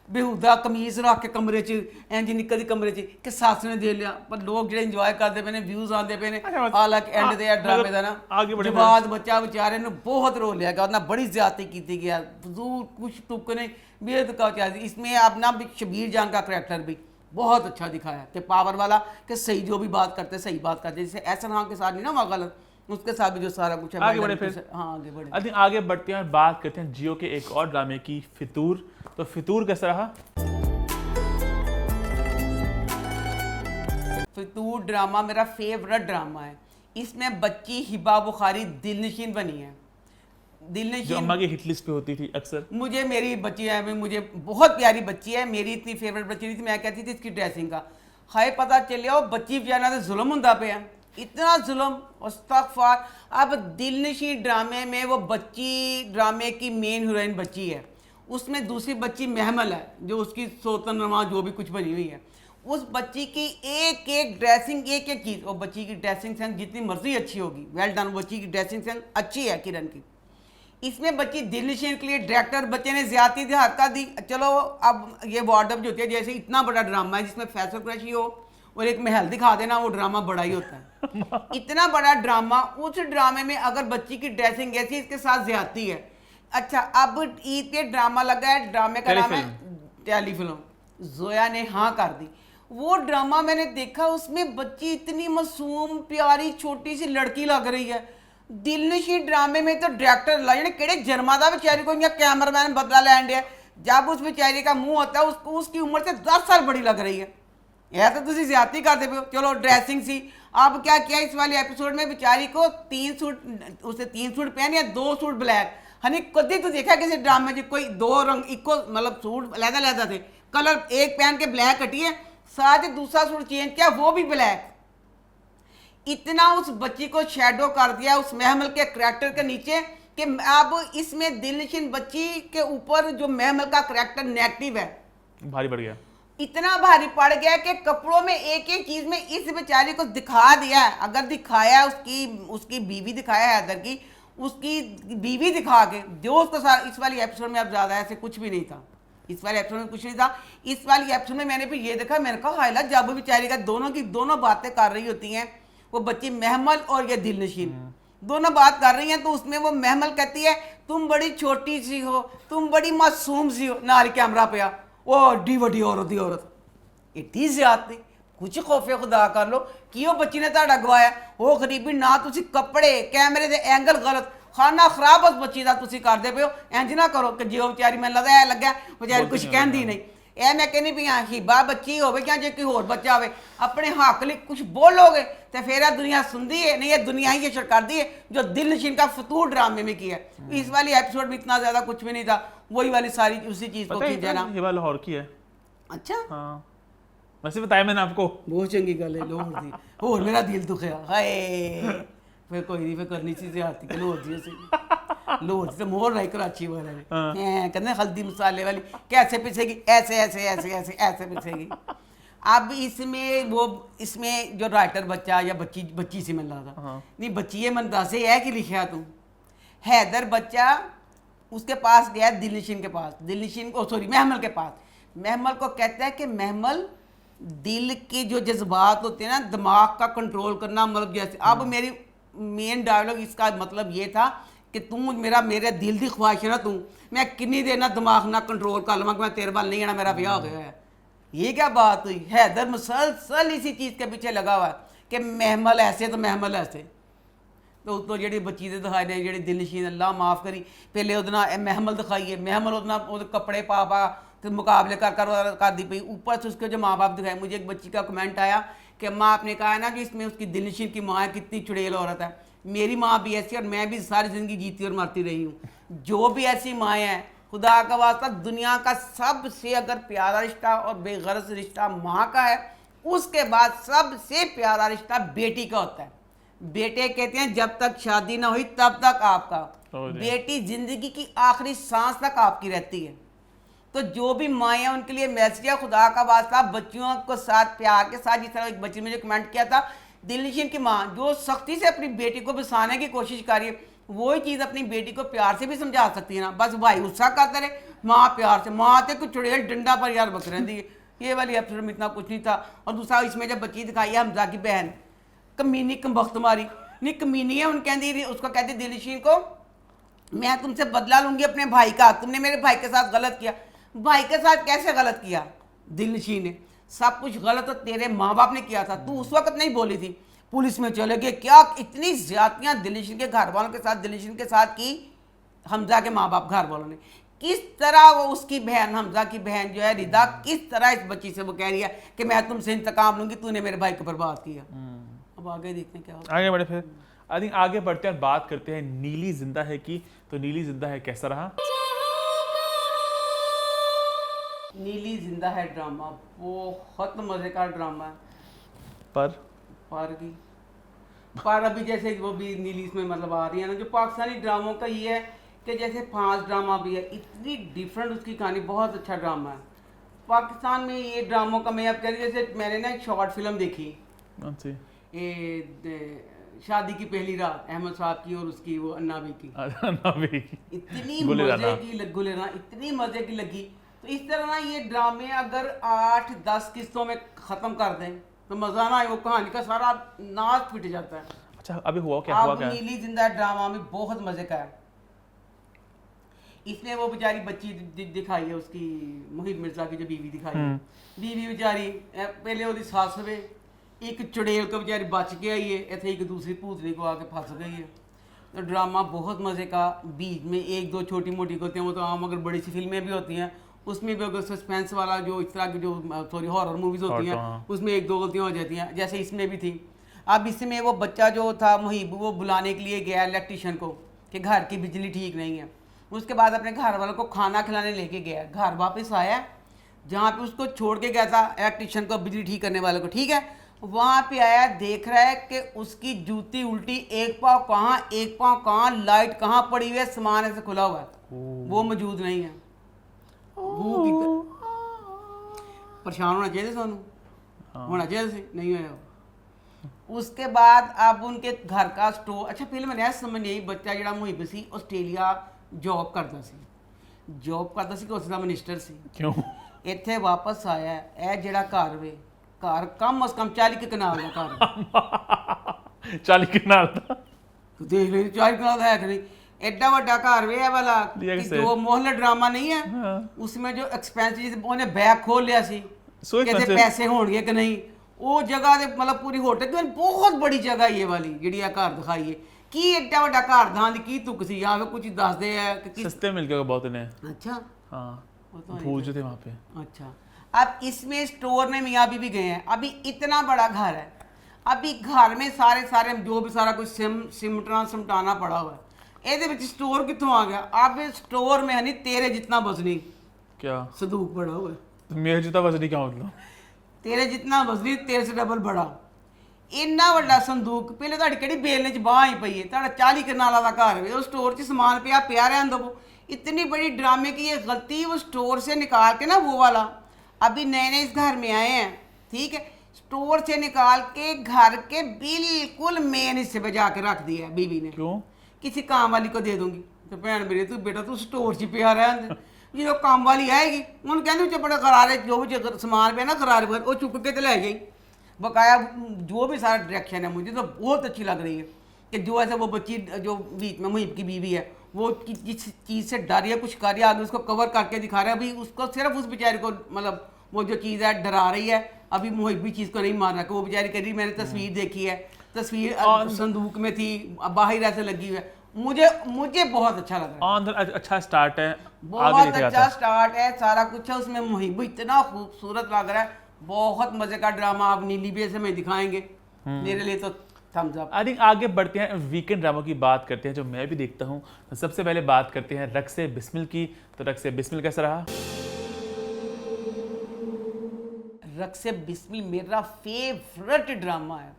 बेहुदा कमीज रख के कमरे च इंज निकलदी कमरे च कि सस ने दे लिया। पर लोग जो इंजॉय करते पे ने, व्यूज आते पे ने, हालांकि एंड दे ड्रामे का ना जवाद बच्चा बेचारे ने बहुत रो लिया गया, बड़ी ज्यादती की गया, फजूल कुछ तुकने बेतुका चाहिए। इसमें अपना शबीर जान का करैक्टर भी बहुत अच्छा दिखाया कि पावर वाला कि सही जो भी बात करते सही बात करते, जैसे एहसन खान के साथ नहीं ना वहाँ गलत, उसके साथ भी जो सारा कुछ है। आगे बढ़े फिर, हाँ आगे बढ़े, आई थिंक आगे बढ़ते हैं और बात करते हैं जियो के एक और ड्रामे की, फितूर। तो फितूर कैसा रहा? फितूर ड्रामा मेरा फेवरेट ड्रामा है। इसमें बच्ची हिबा बुखारी दिलनशीन बनी है, दिलनशीन जो अम्मा की हिट लिस्ट पे होती थी अक्सर। मुझे मेरी बच्ची है, मुझे बहुत प्यारी बच्ची है, मेरी इतनी फेवरेट बच्ची नहीं थी, मैं कहती थी इसकी ड्रेसिंग का हाय पता चलिया वो बच्ची बेचारा तो जुल्म होंदा पे है, इतना जुल्म अस्तगफार। अब दिलनशीन ड्रामे में वो बच्ची ड्रामे की मेन हीरोइन बच्ची है, उसमें दूसरी बच्ची महमल है जो उसकी सोतन रमा जो भी कुछ बनी हुई है। उस बच्ची की एक एक ड्रेसिंग एक एक चीज़, वो बच्ची की ड्रेसिंग सेंस जितनी मर्जी अच्छी होगी, वेल डन, बच्ची की ड्रेसिंग सेंस अच्छी है किरण की। इसमें बच्ची दिलनशीन के लिए डायरेक्टर बच्चे ने ज्यादा दी हद दी। चलो अब ये वार्डअप जो होती है, जैसे इतना बड़ा ड्रामा है जिसमें फैसल क्रशी हो और एक महल दिखा देना, वो ड्रामा बड़ा ही होता है। इतना बड़ा ड्रामा, उस ड्रामे में अगर बच्ची की ड्रेसिंग ऐसी इसके साथ ज्यादती है। अच्छा अब ईद पे ड्रामा लगा है, ड्रामे का नाम है टेलीफिल्म, जोया ने हाँ कर दी। वो ड्रामा मैंने देखा, उसमें बच्ची इतनी मासूम प्यारी छोटी सी लड़की लग रही है। दिलनशीन ड्रामे में तो डायरेक्टर ला जाने केड़े जन्मा दा बेचारी को, कैमरामैन बदला लैन दिया, जब उस बेचारी का मुंह होता है उसको उसकी उम्र से 10 साल बड़ी लग रही है। यह तो तुम ज्यादती करते पे हो। चलो ड्रेसिंग सी, अब क्या किया इस वाले एपिसोड में बेचारी को 3 सूट, उसे 3 सूट पहने या 2 सूट ब्लैक। हनी कभी तो देखा किसी ड्रामे में कोई 2 रंग इको मतलब सूट लहदा लहदा थे, कलर एक पहन के ब्लैक हटी है, साथ ही दूसरा सूट चेंज किया वो भी ब्लैक। इतना उस बच्ची को शेडो कर दिया उस महमल के करैक्टर के नीचे कि अब इसमें दिलनशीन बच्ची के ऊपर जो महमल का करैक्टर नेगेटिव है, भारी पड़ गया, इतना भारी पड़ गया कि कपड़ों में एक एक चीज में इस बेचारी को दिखा दिया है। अगर दिखाया उसकी बीवी दिखाया है हैदर की, उसकी बीवी दिखा के जो उसको इस वाली एपिसोड में अब ज्यादा ऐसे कुछ भी नहीं था। इस वाले एपिसोड में कुछ नहीं था। इस वाली एपिसोड में मैंने भी ये देखा, मैंने कहा हाइला जब बेचारी का दोनों की दोनों बातें कर रही होती हैं, वो बच्ची महमल और ये दिलनशीन दोनों बात कर रही हैं, तो उसमें वो महमल कहती है तुम बड़ी छोटी सी हो, तुम बड़ी मासूम सी हो, नाल कैमरा पे वो डी वडी औरत इतनी ज्यादती, कुछ खौफे खुदा कर लो कि वो बच्ची ने ਤੁਹਾਡਾ ਗਵਾਇਆ ਉਹ ਗਰੀਬੀ ਨਾ ਤੁਸੀਂ ਕੱਪੜੇ ਕੈਮਰੇ ਦੇ ਐਂਗਲ ਗਲਤ ਖਾਣਾ ਖਰਾਬ ਉਸ ਬੱਚੀ ਦਾ ਤੁਸੀਂ ਕਰਦੇ ਪਿਓ ਇੰਜ ਨਾ ਕਰੋ ਕਿ ਜਿਉ ਵਿਚਾਰੀ ਮੈਨੂੰ ਲੱਗਦਾ ਐ ਲੱਗਾ ਵਿਚਾਰੀ ਕੁਝ ਕਹਿੰਦੀ ਨਹੀਂ ਇਹ ਮੈਂ ਕਹਿੰਦੀ ਵੀ ਹਾਂ ਹੀਬਾ ਬੱਚੀ ਹੋਵੇ ਜਾਂ ਜੇ ਕੋਈ ਹੋਰ ਬੱਚਾ ਹੋਵੇ ਆਪਣੇ ਹੱਕ ਲਈ ਕੁਝ ਬੋਲੋਗੇ तो फिर दुनिया सुनती है नहीं, ये दुनिया ही ये शर करती है जो दिलनशीन का फतूर ड्रामे में किया है। इस वाली एपिसोड में इतना ज्यादा कुछ भी नहीं था, वही वाली सारी उसी चीज को खींचा ना। ये वाला लाहौर की है। अच्छा हाँ वैसे बताया मैंने आपको, बहुत चंगी गल है लाहौर दी, और मेरा दिल दुखया हाय फिर कोई नहीं, फिर करनी सी ज्यादती कि लाहौर दी से लाहौर से मोर रही कराची वाले ने कहते हल्दी मसाले वाली कैसे पिसेगी, ऐसे ऐसे ऐसे ऐसे ऐसे पिसेगी। अब इसमें जो राइटर बच्चा या बच्ची से मिल रहा था नहीं, बच्ची ये मन दसे है कि लिखा तू हैदर बच्चा उसके पास गया दिलनशीन के पास, दिलनशीन को सॉरी महमल के पास, महमल को कहता है कि महमल दिल के जो जज्बात होते हैं ना, दिमाग का कंट्रोल करना, मतलब जैसे अब मेरी मेन डायलॉग इसका मतलब ये था कि तू मेरे दिल की ख्वाहिश है ना, तू मैं किन्नी देर ना दिमाग ना कंट्रोल कर लवां कि मैं तेरे वाल नहीं आना, मेरा ब्याह हो गया है। ये क्या बात हुई, हैदर मुसलसल इसी चीज़ के पीछे लगा हुआ है कि महमल ऐसे तो महमल ऐसे, तो उतो जी बच्ची दे दिखाई ने जी दिलनशीन अल्लाह माफ़ करी पहले वो महमल दिखाइए, महमल वो कपड़े पा तो मुकाबले कर दी पई, ऊपर से उसके जो माँ बाप दिखाए। मुझे एक बच्ची का कमेंट आया कि माँ आपने कहा है ना कि इसमें उसकी दिलनशीन की माँ कितनी चुड़ैल औरत है, मेरी माँ भी ऐसी और मैं भी सारी ज़िंदगी जीती और मरती रही हूँ, जो भी ऐसी माएँ हैं खुदा का वास्ता दुनिया का सबसे अगर प्यारा रिश्ता और बेगरज रिश्ता माँ का है, उसके बाद सबसे प्यारा रिश्ता बेटी का होता है। बेटे कहते हैं जब तक शादी ना हुई तब तक आपका, बेटी जिंदगी की आखिरी सांस तक आपकी रहती है। तो जो भी माएँ हैं उनके लिए मैसेज है खुदा का वास्ता बच्चियों को साथ प्यार के साथ, जिस तरह एक बच्ची ने जो कमेंट किया था दिलनशीन की माँ जो सख्ती से अपनी बेटी को बसाने की कोशिश कर रही है, वही चीज़ अपनी बेटी को प्यार से भी समझा सकती है ना, बस भाई गुस्सा करते रहे, माँ प्यार से, माँ तो कुछ चुड़ैल डंडा पर यार बस रहती है। ये वाली एपिसोड में इतना कुछ नहीं था। और दूसरा इसमें जब बच्ची दिखाई है हमजा की बहन कमीनी कमबख्त मारी नहीं, कमीनी है, उन कहती उसको कहती दिलनशीन को मैं तुमसे बदला लूंगी अपने भाई का, तुमने मेरे भाई के साथ गलत किया। भाई के साथ कैसे गलत किया दिलनशीन ने, सब कुछ गलत तो तेरे माँ बाप ने किया था, तू उस वक्त नहीं बोली थी, पुलिस में चले गए, क्या इतनी ज्यादतियाँ दिलनशीन के घर वालों के साथ, दिलनशीन के साथ की हमजा के माँ बाप घर वालों ने। किस तरह वो उसकी बहन हमजा की बहन जो है रिदा, किस तरह इस बच्ची से वो कह रही है कि मैं तुमसे इंतकाम लूंगी, तूने मेरे भाई को बर्बाद किया। अब आगे देखते हैं क्या होता है। आगे बढ़े फिर आई थिंक आगे बढ़ते हैं और बात करते हैं नीली जिंदा है की। तो नीली जिंदा है कैसा रहा? नीली जिंदा है ड्रामा बहुत मजे का ड्रामा है, पर अभी जैसे वो भी नीली इसमें मतलब आ रही है ना, जो पाकिस्तानी ड्रामों का ये है कि जैसे 5 ड्रामा भी है, इतनी डिफरेंट उसकी कहानी, बहुत अच्छा ड्रामा है पाकिस्तान में ये ड्रामों का। मैं अब कह रही जैसे मैंने ना एक शॉर्ट फिल्म देखी ये शादी की पहली रात, अहमद साहब की और उसकी वो अन्नाबी की, इतनी मजे की गुलेराना, इतनी मजे की लगी। तो इस तरह ना ये ड्रामे अगर 8-10 किस्तों में ख़त्म कर दें तो मज़ा ना आए, वो कहानी का सारा नाच फिट जाता है। अच्छा अभी हुआ क्या? नीली जिंदा ड्रामा में बहुत मजे का है। इसमें वो बेचारी बच्ची दिखाई है उसकी मुहिब मिर्जा की जो बीवी दिखाई है, बीवी बेचारी पहले वो सास वे एक चुड़ैल को बेचारी बच के आई है, इतने एक दूसरी भूतनी को आके फंस गई है। तो ड्रामा बहुत मज़े का, बीच में 1-2 छोटी मोटी होती हैं, वो तो आम अगर बड़ी सी फिल्में भी होती हैं उसमें भी अगर सस्पेंस वाला जो इस तरह की जो सॉरी हॉरर मूवीज़ होती हैं उसमें 1-2 गलतियाँ हो जाती हैं, जैसे इसमें भी थी। अब इसमें वो बच्चा जो था मुहिब वो बुलाने के लिए गया इलेक्ट्रीशियन को कि घर की बिजली ठीक नहीं है, उसके बाद अपने घर वालों को खाना खिलाने लेके गया, घर वापस आया जहाँ पे उसको छोड़ के गया था इलेक्ट्रीशियन को, बिजली ठीक करने वाले को, ठीक है, वहाँ पे आया देख रहा है कि उसकी जूती उल्टी, एक पाँव कहाँ एक पाँव कहाँ, लाइट कहाँ पड़ी हुई है, सामान ऐसे खुला हुआ है, वो मौजूद नहीं है। परेशान होना चाहिए सानू, होना चाहिए नहीं होया। उसके बाद अब उनके घर का स्टोर, अच्छा फिल्म ने समझ नहीं, बच्चा जरा मुहिब सी ऑस्ट्रेलिया जॉब करता सी, ਜੋਬ ਕਰਦਾ ਸੀ ਕਿ ਉਸ ਦਾ ਮਿਨਿਸਟਰ ਸੀ क्यों? ਇੱਥੇ ਵਾਪਸ ਆਇਆ ਇਹ ਜਿਹੜਾ ਘਰ ਵੇ ਘਰ ਕਮ ਅਸ ਕਮ 40 ਕੁ ਕਨਾਲ ਦਾ ਘਰ ਵੇ। 40 किनाल था। ਤੂੰ ਦੇਖ ਲੈ 40 ਕਨਾਲ ਦਾ ਹੈ ਕਿ नहीं एड्डा बड़ा घर वे है वाला लिया कि कैसे? जो मोहल्ला ड्रामा नहीं है हाँ। उसमें जो एक्सपेंसिव उन्हें बैग खोल लिया सी So कहते expensive। पैसे होंगे कि नहीं वो जगह दे मतलब पूरी होटल की बहुत बड़ी जगह ये वाली ਜਿਹੜੀ ਆ ਘਰ ਦਿਖਾਈ ਹੈ ਕੀ ਐਡਾ ਵੱਡਾ ਘਰ ਦਾਂ ਦੀ ਕੀ ਤੁਕ ਸੀ ਜਾਂ ਕੁਝ ਦੱਸਦੇ ਆ ਕਿ किस सस्ते मिल गया बहुत इन्हें। अच्छा हाँ, वो तो भूल जो थे वहाँ पे। अच्छा अब इसमें स्टोर में मियाँ बीवी गए हैं अभी इतना बड़ा घर है अभी घर में सारे सारे जो भी सारा कुछ सिमटाना पड़ा हुआ है ਇਹਦੇ ਵਿੱਚ स्टोर कितों आ गया अब स्टोर में है नहीं तेरे जितना वजनी क्या? संदूक बड़ा हुआ है तो मेरे जूता वजनी क्या मतलब? तेरे जितना वजनी तेरे से डबल बड़ा ਇੰਨਾ ਵੱਡਾ ਸੰਦੂਕ ਪਹਿਲੇ ਤੁਹਾਡੀ ਕਿਹੜੀ ਬੇਲਨੇ ਚ ਬਾਹ ਹੀ ਪਈ ਹੈ ਤੁਹਾਡਾ 40 ਕਨਾਲਾਂ ਦਾ ਘਰ ਵੇ ਉਹ स्टोर ਚ सामान ਪਿਆ रहने दो इतनी बड़ी ड्रामे की ये गलती वो स्टोर से निकाल के ना वो वाला अभी नए नए इस घर में आए हैं ठीक है स्टोर से निकाल के घर के बिल्कुल मेन हिस्से पे जाके रख दिया है बीवी ने क्यों? किसी काम वाली को दे दूंगी तो भैन मेरी तू बेटा तू स्टोर च पिया रहन जो काम वाली आएगी उन्होंने कहने च बड़ा करारे जो भी सामान पे ना करारे पर वो चुक के तो ले गई बकाया जो भी सारा डायरेक्शन है मुझे तो बहुत अच्छी लग रही है कि जो ऐसे वो बच्ची जो बीच में मुहिब की बीवी है वो जिस चीज़ से डर या कुछ कर आगे उसको कवर करके दिखा रहा है अभी उसको सिर्फ उस बेचारे को मतलब वो जो चीज़ है डरा रही है अभी मुहिब भी चीज़ को नहीं मार रहा कि वो बेचारी कह रही मैंने तस्वीर देखी है तस्वीर संदूक में थी बाहर ऐसे लगी हुई है मुझे बहुत अच्छा लग रहा है अंदर अच्छा स्टार्ट है, आगे बहुत लेके अच्छा जाता है। स्टार्ट है सारा कुछ है उसमें मुहिब इतना खूबसूरत लग रहा है बहुत मजे का ड्रामा आप नीली बेस में दिखाएंगे मेरे लिए तो थम्स अप। आई थिंक आगे बढ़ते हैं वीकेंड ड्रामा की बात करते हैं जो मैं भी देखता हूँ। तो सबसे पहले बात करते हैं रक्से बिस्मिल की। तो रक्से बिस्मिल कैसा रहा? रक्से बिस्मिल मेरा फेवरेट ड्रामा है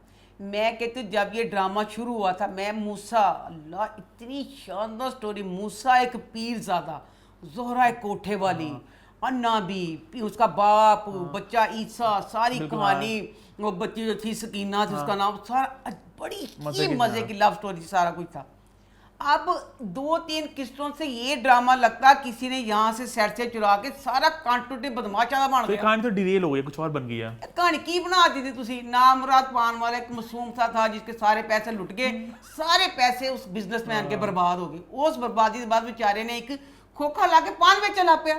मैं कहती हूँ जब ये ड्रामा शुरू हुआ था मैं मूसा अल्लाह इतनी शानदार स्टोरी मूसा एक पीरज़ादा जोहरा एक कोठे वाली अन्ना भी उसका बाप बच्चा ईसा सारी कहानी वो बच्ची जो थी सकीना थी उसका नाम सारा बड़ी ही मज़े की लव स्टोरी सारा कुछ था। अब 2-3 किस्तों से ये ड्रामा लगता किसी ने यहाँ से सेट से चुरा के सारा कांटूटे बदमाशा बन तो गया कहानी तो डिरेल हो गई, कुछ और बन गया। कहानी की बना दी थी तुसी नामराद पान वाला एक मासूम सा था जिसके सारे पैसे लुट गए सारे पैसे उस बिजनेसमैन के बर्बाद हो गए उस बर्बादी के बाद बेचारे ने एक खोखा ला के पान बेचन लग पिया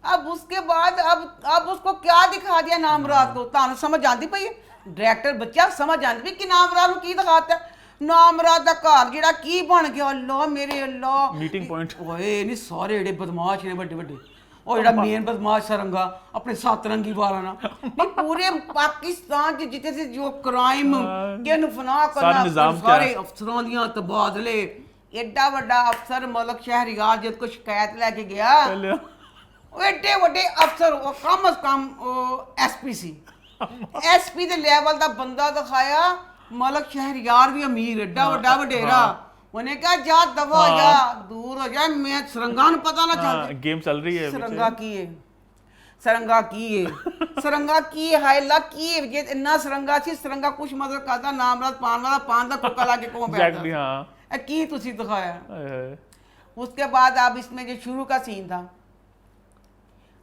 अब उसके बाद अब उसको क्या दिखा दिया नामराद को तानू समझ आती पई डायरेक्टर बच्चा समझ आती पई कि नामराद की दिखाता नामराद दा घर जेड़ा की बन गया अल्लाह मेरे अल्लाह मीटिंग पॉइंट ओए नहीं सारे जेड़े बदमाश ने बड़े बड़े और जेड़ा मेन बदमाश सरंगा अपने सतरंगी वाला ना नहीं पूरे पाकिस्तान च जिथे से जो क्राइम के फना करना सारे अफसरां दियां तबादले एडा बड़ा अफसर मलक शहरियार जिस को शिकायत लेके गया एडे बड़े अफसर कम अज कम एसपी एसपी दे लेवल दा बंदा दिखाया मलक शहरियार भी अमीर एडा बड़ा वडेरा उन्हें कहा जा दफा हो जा दूर हो जा मैं सरंगा न पता ना चल गेम चल रही है सरंगा की है हाय अल्लाह की है ये इतना सरंगा सी सरंगा कुछ मतलब करदा नामराद पान दा टुक्का लाके को बैठा एग्जैक्टली हां की तुसी दिखाया। उसके बाद अब इसमें जो शुरू का सीन था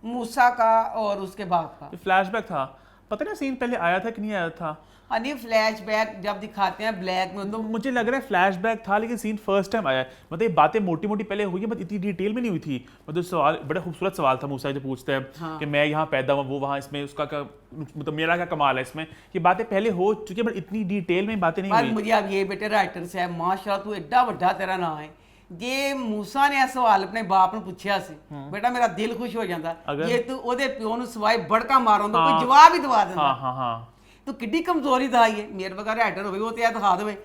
मूसा का और उसके बाप का फ्लैशबैक था, पता नहीं सीन पहले आया था कि नहीं आया था। नहीं फ्लैशबैक जब दिखाते हैं ब्लैक में तो मुझे लग रहा है फ्लैशबैक था लेकिन सीन फर्स्ट टाइम आया है। मतलब ये बातें मोटी मोटी पहले हुई है बट इतनी डिटेल में नहीं हुई थी। मतलब सवाल बड़ा खूबसूरत सवाल था मूसा जो पूछते हैं हाँ। कि मैं यहाँ पैदा हुआ वो वहाँ इसमें उसका क्या मतलब मेरा क्या कमाल है इसमें। ये बातें पहले हो चुकी है बट इतनी डिटेल में बातें नहीं हुई। मुझे अब ये बेटे राइटर से है माशाल्लाह तू एड्डा बड़ा तेरा नाम है जे मूसा ने सवाल अपने बाप ने पूछा सी बेटा मेरा दिल खुश हो जाता जे तू ओदे प्यो नु सवाई बड़का मारों तो कोई जवाब ही दवा देंदा। हाँ हाँ हाँ तो किड्डी कमजोरी दिखाई है मेरे बगैर राइटर हो वो तो दिखा दे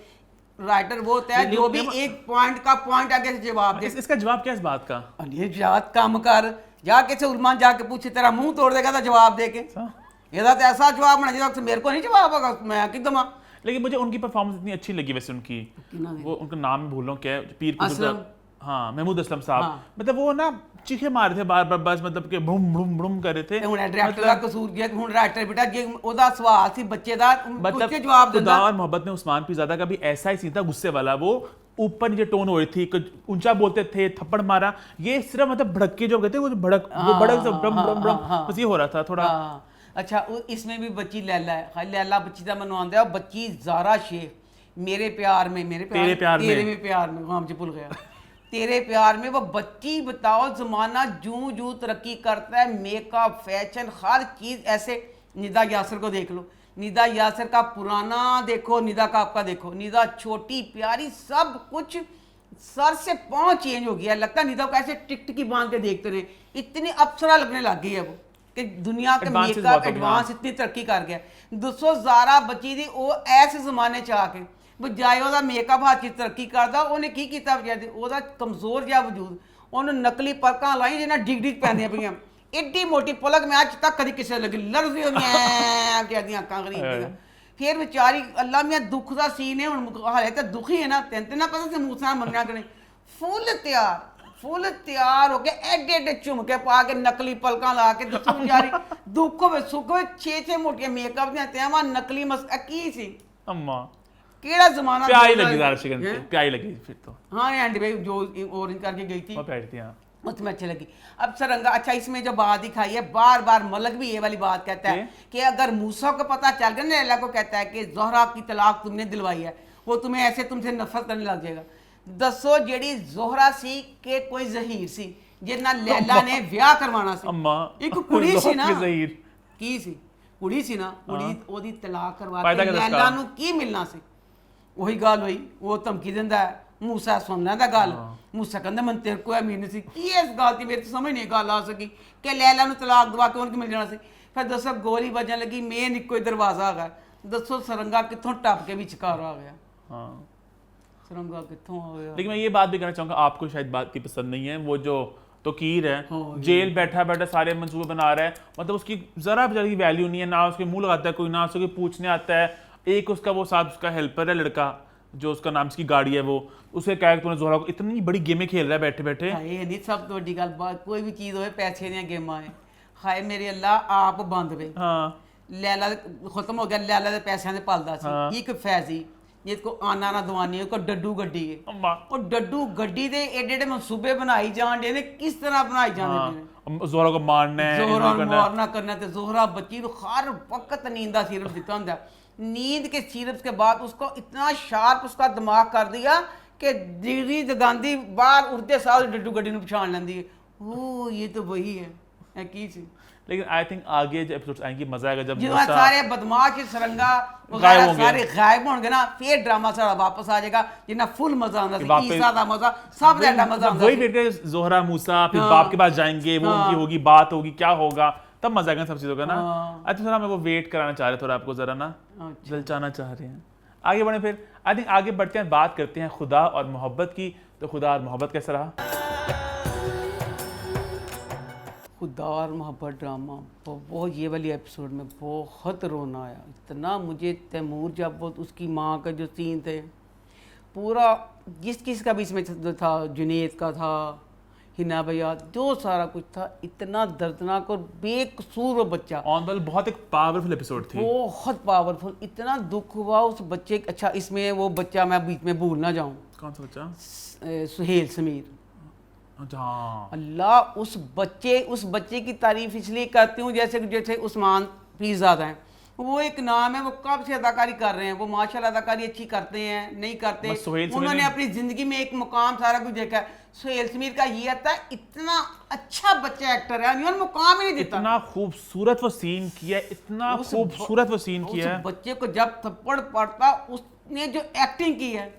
राइटर वो होता है जो भी एक पॉइंट का पॉइंट आगे से जवाब दे। इसका जवाब क्या है इस बात का? अरे जात काम कर जाके से उलमान जाके पूछे तेरा मुंह तोड़ देगा तो जवाब दे के ये तो ऐसा जवाब होना चाहिए मेरे को नहीं जवाब होगा मैं किदम। लेकिन मुझे उनकी परफॉर्मेंस इतनी अच्छी लगी वैसे उनकी वो उनका नाम भूल रहा हूँ क्या पीर हाँ महमूद असलम साहब हाँ। मतलब वो ना चीखे मार रहे थे बार बार बस मतलब कि बुम बुम बुम कर रहे थे। ਹੁਣ ਡਾਇਰੈਕਟਰ ਦਾ ਕਸੂਰ ਕੀ ਹੈ ਹੁਣ ਰਾਈਟਰ ਬੇਟਾ ਜੇ ਉਹਦਾ ਸਵਾਲ ਸੀ ਬੱਚੇ ਦਾ मतलब उसके जवाब खुदा देता और मोहब्बत में उस्मान पीरज़ादा का भी ऐसा ही सीन था गुस्से वाला। वो ऊपर नीचे टोन हो रही थी, कुछ ऊंचा बोलते थे, थप्पड़ मारा, ये सिर्फ मतलब भड़के जो कहते हैं वो भड़क, वो भड़क से ब्रम ब्रम ब्रम, बस ये हो रहा था थोड़ा। हाँ, अच्छा इसमें भी बच्ची लैला है, हाँ लैला बच्ची का मनो आंदा है, और बच्ची ज़ारा शेख मेरे प्यार में, मेरे प्यार तेरे प्यार में, तेरे में प्यार में, वहाँ मुझे भूल गया तेरे प्यार में, वो बच्ची बताओ जमाना जूं जूं तरक्की करता है, मेकअप फैशन हर चीज़ ऐसे। निदा यासर को देख लो, निदा यासर का पुराना देखो, निदा का आपका देखो, निदा छोटी प्यारी सब कुछ सर से पाँव चेंज हो गया, लगता है निदा को ऐसे टिकटिकी बांध के देखते रहे, इतनी अप्सरा लगने लग गई है वो कि दुनिया के Advances मेकअप बहुत हो गया। एडवांस इतनी तरक्की कर गया। 200 ਜ਼ਾਰਾ बची थी वो ऐसे जमाने च आके बजाए ਉਹਦਾ ਮੇਕਅਪ ਹੱਥ 'ਚ ਤਰੱਕੀ ਕਰਦਾ, ਉਹਨੇ ਕੀ ਕੀਤਾ ਵਿਚਾਰੇ, ਉਹਦਾ ਕਮਜ਼ੋਰ ਜਿਹਾ ਵਜੂਦ, ਉਹਨੂੰ ਨਕਲੀ ਪਲਕਾਂ ਲਾਈ ਜਿਹਨਾਂ ਡਿਗ ਡਿਗ ਪੈਂਦੀਆਂ ਪਈਆਂ, ਏਡੀ ਮੋਟੀ ਪਲਕ ਮੈਂ ਅੱਜ ਤੱਕ ਕਦੀ ਕਿਸੇ ਲੱਗੀ ਲੜਦੀ ਹੁੰਦੀਆਂ ਕਹਿੰਦੀਆਂ ਅੱਖਾਂ ਖਰੀਦੀਆਂ। ਫਿਰ ਵਿਚਾਰੀ ਅੱਲਾ ਮੀਆਂ ਦੁੱਖ ਦਾ ਸੀਨ ਹੈ, ਹੁਣ ਹਾਲੇ ਤਾਂ ਦੁਖੀ ਹੈ ਨਾ, ਤੈਨੂੰ ਤੇ ਨਾ ਪਤਾ ਸੀ ਮੂਸਾ ਮੰਨਿਆ ਕਿ ਨਹੀਂ, ਫੁੱਲ ਤਿਆਰ ਹੋ ਕੇ ਐਡੇ ਐਡੇ ਝੁਮਕੇ ਪਾ ਕੇ ਨਕਲੀ ਪਲਕਾਂ ਲਾ ਕੇ ਦੱਸੋ ਵਿਚਾਰੀ ਦੁੱਖ ਹੋਵੇ ਸੁੱਖ ਹੋਵੇ, 6 ਮੇਕਅਪ ਦੀਆਂ ਤੈਵਾਂ ਨਕਲੀ ਕੀ ਸੀ अम्मा ਕਿਹੜਾ ਜ਼ਮਾਨਾ प्यारी लगी ज़ारा शेख से, प्यारी लगी फिर तो, हाँ एंड भाई जो ऑरेंज करके गई थी वो प्यारी थी हाँ। उसमें अच्छी लगी। अब सरंगा अच्छा इसमें जो बात दिखाई है, बार बार मलक भी ये वाली बात कहता है कि अगर मूसा को पता चल गया ना, अल्लाह को कहता है कि जोहरा की तलाक तुमने दिलवाई है, वो तुम्हें ऐसे तुमसे नफरत करने लग जाएगा। दसो जेड़ी जोहरा सी के कोई जहीर सी जिन्ना लैला ने ब्याह करवाना सी, अम्मा एक कुड़ी सी ना, ज़हीर की सी कुड़ी सी ना, कुड़ी ओदी तलाक करवा फायदा के क्या लैला दसदा? नू की मिलना सी, वही गल हुई, वो धमकी दिंदा है, मूसा सुन लैंदा गल, मूसा कहंदा मैं तेरे को अमीन सी, की इस गल दी मेरे तो समझ नहीं गल आ सकी कि लैला नू तलाक दवा के उनकी मिल जाना सी। फिर दसो गोली बजन लगी, मेन इक्को ही दरवाजा आ गया, दसो सरंगा कित्थों टप के विचकार आ गया, हाँ। सरंगा कित्थों आ गया। लेकिन मैं ये बात भी कहना चाहूँगा, आपको शायद बात की पसंद नहीं है, वो जो तोकीर है हाँ, जेल बैठा बैठा सारे मंसूबे बना रहा है, मतलब उसकी जरा बेचारी की वैल्यू नहीं है, ना उसके मुंह लगाता है कोई, ना उसको पूछने आता है। एक उसका वो साथ उसका हेल्पर है लड़का जो उसका नाम की गाड़ी है, वो उसे कहा कि तूने जोहरा को इतनी बड़ी गेमें खेल रहा है बैठे बैठे। हाय नहीं सब तो वड्डी गल बात, कोई भी चीज़ होए पैसे दी गेमां है, हाय मेरे अल्लाह आप बंद वे हाँ लैला खत्म हो गया, लैला दे पैसों दे पलदा सी, एक फैजी जिसको आना ना दवानी है, डड्डू गड्डी है, अम्मा और डड्डू गड्डी दे एडे एडे मनसूबे बनाई जान दे ने, किस तरह बनाई जांदे ने, जोहरा को मारना है, जोहरा इन्हों करना है। मारना करना ते जोहरा बच्ची को हर वक्त नींद का सिरप दिता हुंदा, नींद के सिरप के बाद उसको इतना शार्प उसका दिमाग कर दिया कि डिग्री जगांदी बाहर उड़ते साल डड्डू गड्डी ने पछाण लेंदी है, ओ ये तो वही है की सी। लेकिन आई थिंक आगे जो एपिसोड्स आएंगे मजा आएगा जब जो मूसा सारे बदमाश सरंगा गायब वगैरह होंगे। सारे गायब होंगे ना, फिर ड्रामा सारा वापस आ जाएगा, जिन्ना फुल मजा आंदा सी, वापस- ईसा दा मजा सब दा मजा आंदा वही सी। वेट कर जोहरा मूसा फिर हाँ। बाप के पास जाएंगे, वो हाँ। उनकी होगी बात होगी, क्या होगा, तब मजा आएगा सब चीजों का ना। हाँ। अच्छा थोड़ा मैं वो वेट कराना चाह रहे, थोड़ा आपको जरा ना अच्छा। ललचाना चाह रहे हैं। आगे बढ़े फिर आई थिंक आगे बढ़ते हैं, बात करते हैं खुदा और मोहब्बत की। तो खुदा और मोहब्बत कैसा रहा? खुदा और मोहब्बत ड्रामा बहुत ये वाली एपिसोड में बहुत रोना आया, इतना मुझे तैमूर जब वो उसकी माँ का जो सीन थे, पूरा जिस किस का भी इसमें था, जुनेद का था, हिना भैया, जो सारा कुछ था, इतना दर्दनाक और बेकसूर वो बच्चा, ऑन बल बहुत एक पावरफुल एपिसोड थी। बहुत पावरफुल, इतना दुख हुआ उस बच्चे। अच्छा इसमें वो बच्चा मैं बीच में भूल ना जाऊँ, कौन सा बच्चा? सुहेल समीर, अच्छा हाँ। अल्लाह उस बच्चे की तारीफ इसलिए करती हूँ जैसे जैसे उस्मान पीरज़ादा हैं, वो एक नाम है, वो कब से अदाकारी कर रहे हैं, वो माशाल्लाह अदाकारी अच्छी करते हैं, नहीं करते, बस सुहेल समीर उन्होंने ने- अपनी ज़िंदगी में एक मुकाम सारा कुछ देखा है। सुहेल समीर का ये आता है, इतना अच्छा बच्चा एक्टर है, उन्होंने मुकाम ही नहीं देता। इतना खूबसूरत वो सीन किया है, इतना उस खूबसूरत वो सीन उस किया है। बच्चे को जब थप्पड़ पड़ता, उसने जो एक्टिंग की है,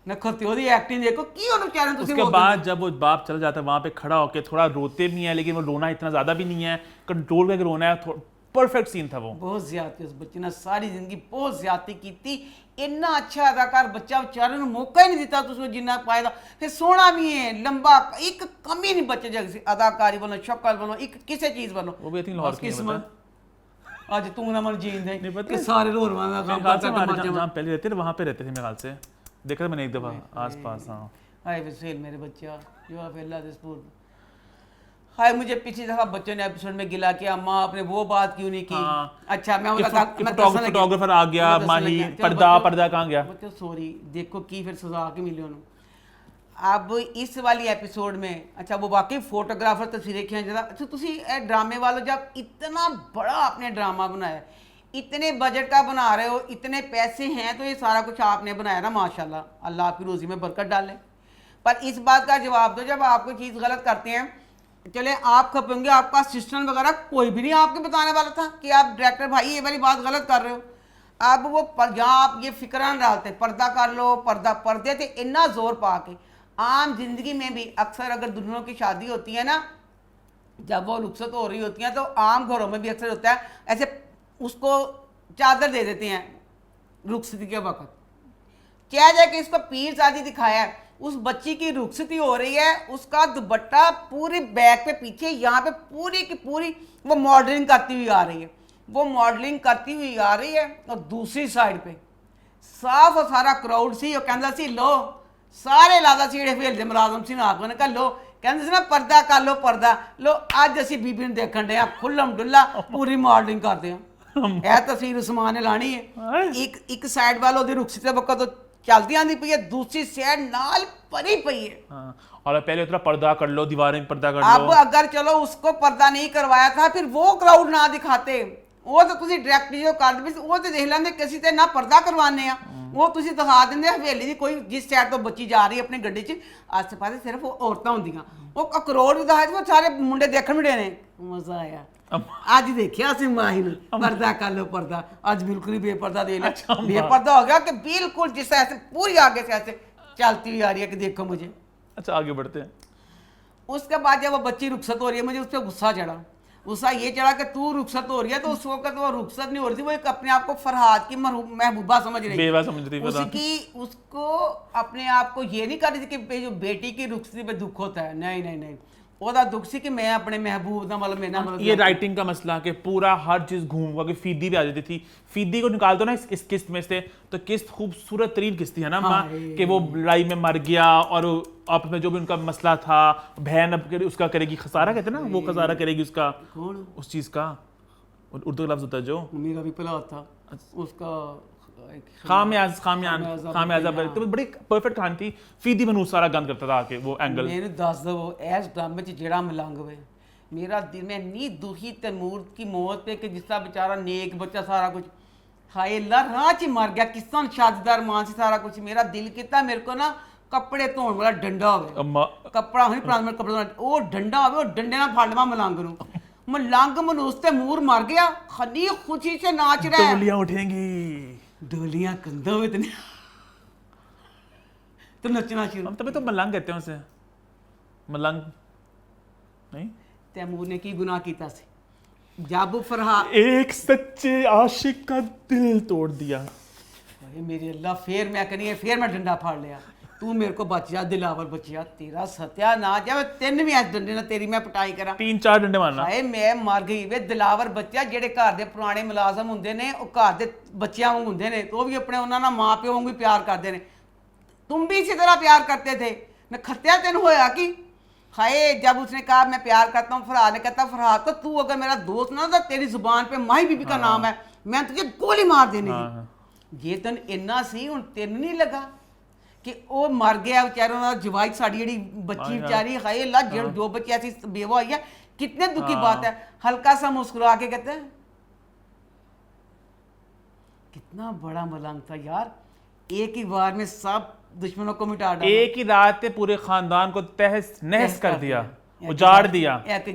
नखती ओदी एक्टिंग देखो की उन्होंने कह रहे हैं उसके बाद जब वो बाप चला जाता है वहां पे खड़ा होके थोड़ा रोते भी हैं, लेकिन वो रोना इतना ज्यादा भी नहीं है, कंट्रोल करके रोना है। परफेक्ट सीन था वो। बहुत ज्यादा उस बच्चे ने सारी जिंदगी बहुत ज्यादा की थी, इन्ना अच्छा अदाकार बच्चा बेचारे ने मौका ही नहीं दिता तो उसको जिन्ना पाया था। फिर सोना भी है, लंबा, एक कमी नहीं बच्चे जगह अदाकारी बोलो, शक्ल बोलो, एक किसी चीज बोलो, वो भी आई थिंक लाहौर की किस्मत आज तू ना मन जीन दे नहीं पता कि सारे रोरवाना काम करता मर जहाँ पहले रहते थे वहां पे रहते थे मेरे ख्याल से, देखा था मैंने एक दफा आस पास। हाँ हाय वसील मेरे बच्चा जो आप अल्लाह दिस पूर। हाय मुझे पिछली दफा बच्चों ने एपिसोड में गिला किया, माँ आपने वो बात क्यों नहीं की। हाँ। अच्छा मैं फोटोग्राफर आ गया, माही पर्दा कहाँ गया? सॉरी देखो की फिर सजा के मिले उन्होंने। अब इस वाली एपिसोड में अच्छा वो वाकई फोटोग्राफर तस्वीरें खींच जरा अच्छा तुसी ए ड्रामे वालों जब इतना बड़ा आपने ड्रामा बनाया इतने बजट का बना रहे हो इतने पैसे हैं तो ये सारा कुछ आपने बनाया ना माशाल्लाह अल्लाह आपकी रोजी में बरकत डाले पर इस बात का जवाब दो जब आप कोई चीज़ गलत करते हैं चले आप खपेंगे आपका असिस्टेंट वगैरह कोई भी नहीं आपके बताने वाला था कि आप डायरेक्टर भाई ये वाली बात गलत कर रहे हो अब वो जहाँ आप ये फिक्र न डालते पर्दा कर लो पर्दे थे इतना जोर पा के आम जिंदगी में भी अक्सर अगर दुल्हनों की शादी होती है ना जब वो रुखसत हो रही होती हैं तो आम घरों में भी अक्सर होता है ऐसे उसको चादर दे देते हैं रुखसती के वक्त क्या जाए कि इसको पीर शादी दिखाया है उस बच्ची की रुखसती हो रही है उसका दुपट्टा पूरी बैक पे पीछे यहाँ पे पूरी की पूरी वो मॉडलिंग करती हुई आ रही है वो मॉडलिंग करती हुई आ रही है और दूसरी साइड पे साफ और सारा क्राउड सी और कहता सी लो सारे लादा सीड़े फेलते मुलाजम सिंह आग ने कहा लो कहते ना पर्दा कर लो पर्दा लो अज असी बीबी ने देखन डे खुल्लम डुल्ला पूरी मॉडलिंग करते हैं यह तस्वीर उस्मान ने लानी है एक साइड वाल ओदी रुखसती दे वक्त तो चलती आंदी पई है दूसरी साइड नाल परी पई है और पहले उतना पर्दा कर लो दीवारें में पर्दा कर अब लो अगर चलो उसको पर्दा नहीं करवाया था फिर वो क्राउड ना दिखाते वो तो तुसी डायरेक्ट जो कर दे वो तो देख लेंदे किसी ते ना पर्दा करवाने आ वो तुसी दिखा देंगे हवेली दी कोई जिस साइड तो बच्ची जा रही है अपनी गड्डी च आसे पासे सिर्फ औरतां होंदियां वो करोड़ भी दिखाए वो सारे मुंडे देखण भी देने मजा आया आज देखिया असि माही ने पर्दा कर लो पर्दा आज बिल्कुल ही बेपर्दा दे लिया बेपर्दा हो गया कि बिल्कुल जिस ऐसे पूरी आगे से ऐसे चलती हुई आ रही है कि देखो मुझे अच्छा आगे बढ़ते हैं उसके बाद जब वो बच्ची रुखसत हो रही है मुझे उस पर गुस्सा चढ़ा गुस्सा ये चढ़ा कि तू रुखसत हो रही है तो उस वक्त वो रुखसत नहीं हो रही थी वो एक अपने आप को फरहाद की महबूबा समझ रही बेवा समझ रही पता उसकी उसको अपने आप को ये नहीं कर रही थी कि जो बेटी की रुखसती पे दुख होता है नहीं नहीं नहीं ओदा दुख सी कि मैं अपने महबूब ना मतलब मेरा मतलब ये राइटिंग का मसला कि पूरा हर चीज घूम कि फीदी भी आ जाती थी फीदी को निकाल दो ना इस किस्त में से तो किस्त खूबसूरत तरीन किस्त थी है ना माँ कि वो लड़ाई में मर गया और आपस में जो भी उनका मसला था बहन अब उसका करेगी खसारा कहते हैं ना वो खसारा करेगी उसका कौन उस चीज का उर्दू लफ्ज होता है जो मेरा भी पला था उसका खामियाजा तो बड़ी परफेक्ट कहानी थी फीदी मनूस सारा गंद करता था आके वो एंगल मैंने दस दो इस ड्रामे च जेड़ा मलंग वे मेरा दिल में नी दुखी तैमूर की मौत पे कि जिसका बेचारा नेक बच्चा सारा कुछ हाय अल्लाह राह च मर गया किस तरह शादीदार मां से सारा कुछ मेरा दिल किता मेरे को ना कपड़े धोने वाला डंडा होवे कपड़ा नहीं पुराना में कपड़ा वो डंडा होवे वो डंडे नाल फड़ लवा मलंग नु मलंग मनूस ते मूर मर गया खनी खुशी से नाच रहा है डोलियां उठेंगी डोलियां कंधों में इतनी तो नचना शुरू हम तभी तो मलंग कहते हैं उसे मलंग नहीं तैमूर ने की गुनाह कीता सी जब फरहाद एक सच्चे आशिक का दिल तोड़ दिया अरे मेरे अल्लाह फिर मैं कहनी है फिर मैं डंडा फाड़ लिया तू मेरे को बचिया दिलावर बचिया तेरा सत्या ना जब तीन भी इस डंडे ना तेरी मैं पिटाई करा 3-4 डंडे मारना हाय मैं मर गई वे दिलावर बच्चा ਜਿਹੜੇ ਘਰ ਦੇ ਪੁਰਾਣੇ ਮੁਲਾਜ਼ਮ ਹੁੰਦੇ ਨੇ ਉਹ ਘਰ ਦੇ ਬੱਚਿਆਂ ਵਾਂਗ ਹੁੰਦੇ ਨੇ ਉਹ ਵੀ ਆਪਣੇ ਉਹਨਾਂ ਨਾਲ ਮਾਂ ਪਿਓ ਵਾਂਗ ਹੀ ਪਿਆਰ ਕਰਦੇ ਨੇ तुम भी इसी तरह प्यार करते थे मैं खत्या तेन होया कि हाय जब उसने कहा मैं प्यार करता हूँ फरहाद ने कहता फरहाद तो तू अगर मेरा दोस्त ना तो तेरी जुबान पे माही बीबी का नाम है मैं तुझे गोली मार देने की जे तेन इन्ना सी हुण तेन नहीं लगा कि वो मर गया बेचारे उन्होंने जवाई साड़ी जी बच्ची बेचारी हाय अल्लाह जो बच्ची ऐसी बेवा हुई है कितने दुखी बात है हल्का सा मुस्कुरा के कहते हैं कितना बड़ा मलंग था यार एक ही बार में सब दुश्मनों को मिटा डाला एक ही रात में पूरे खानदान को तहस नहस कर दिया उजाड़ दिया कोई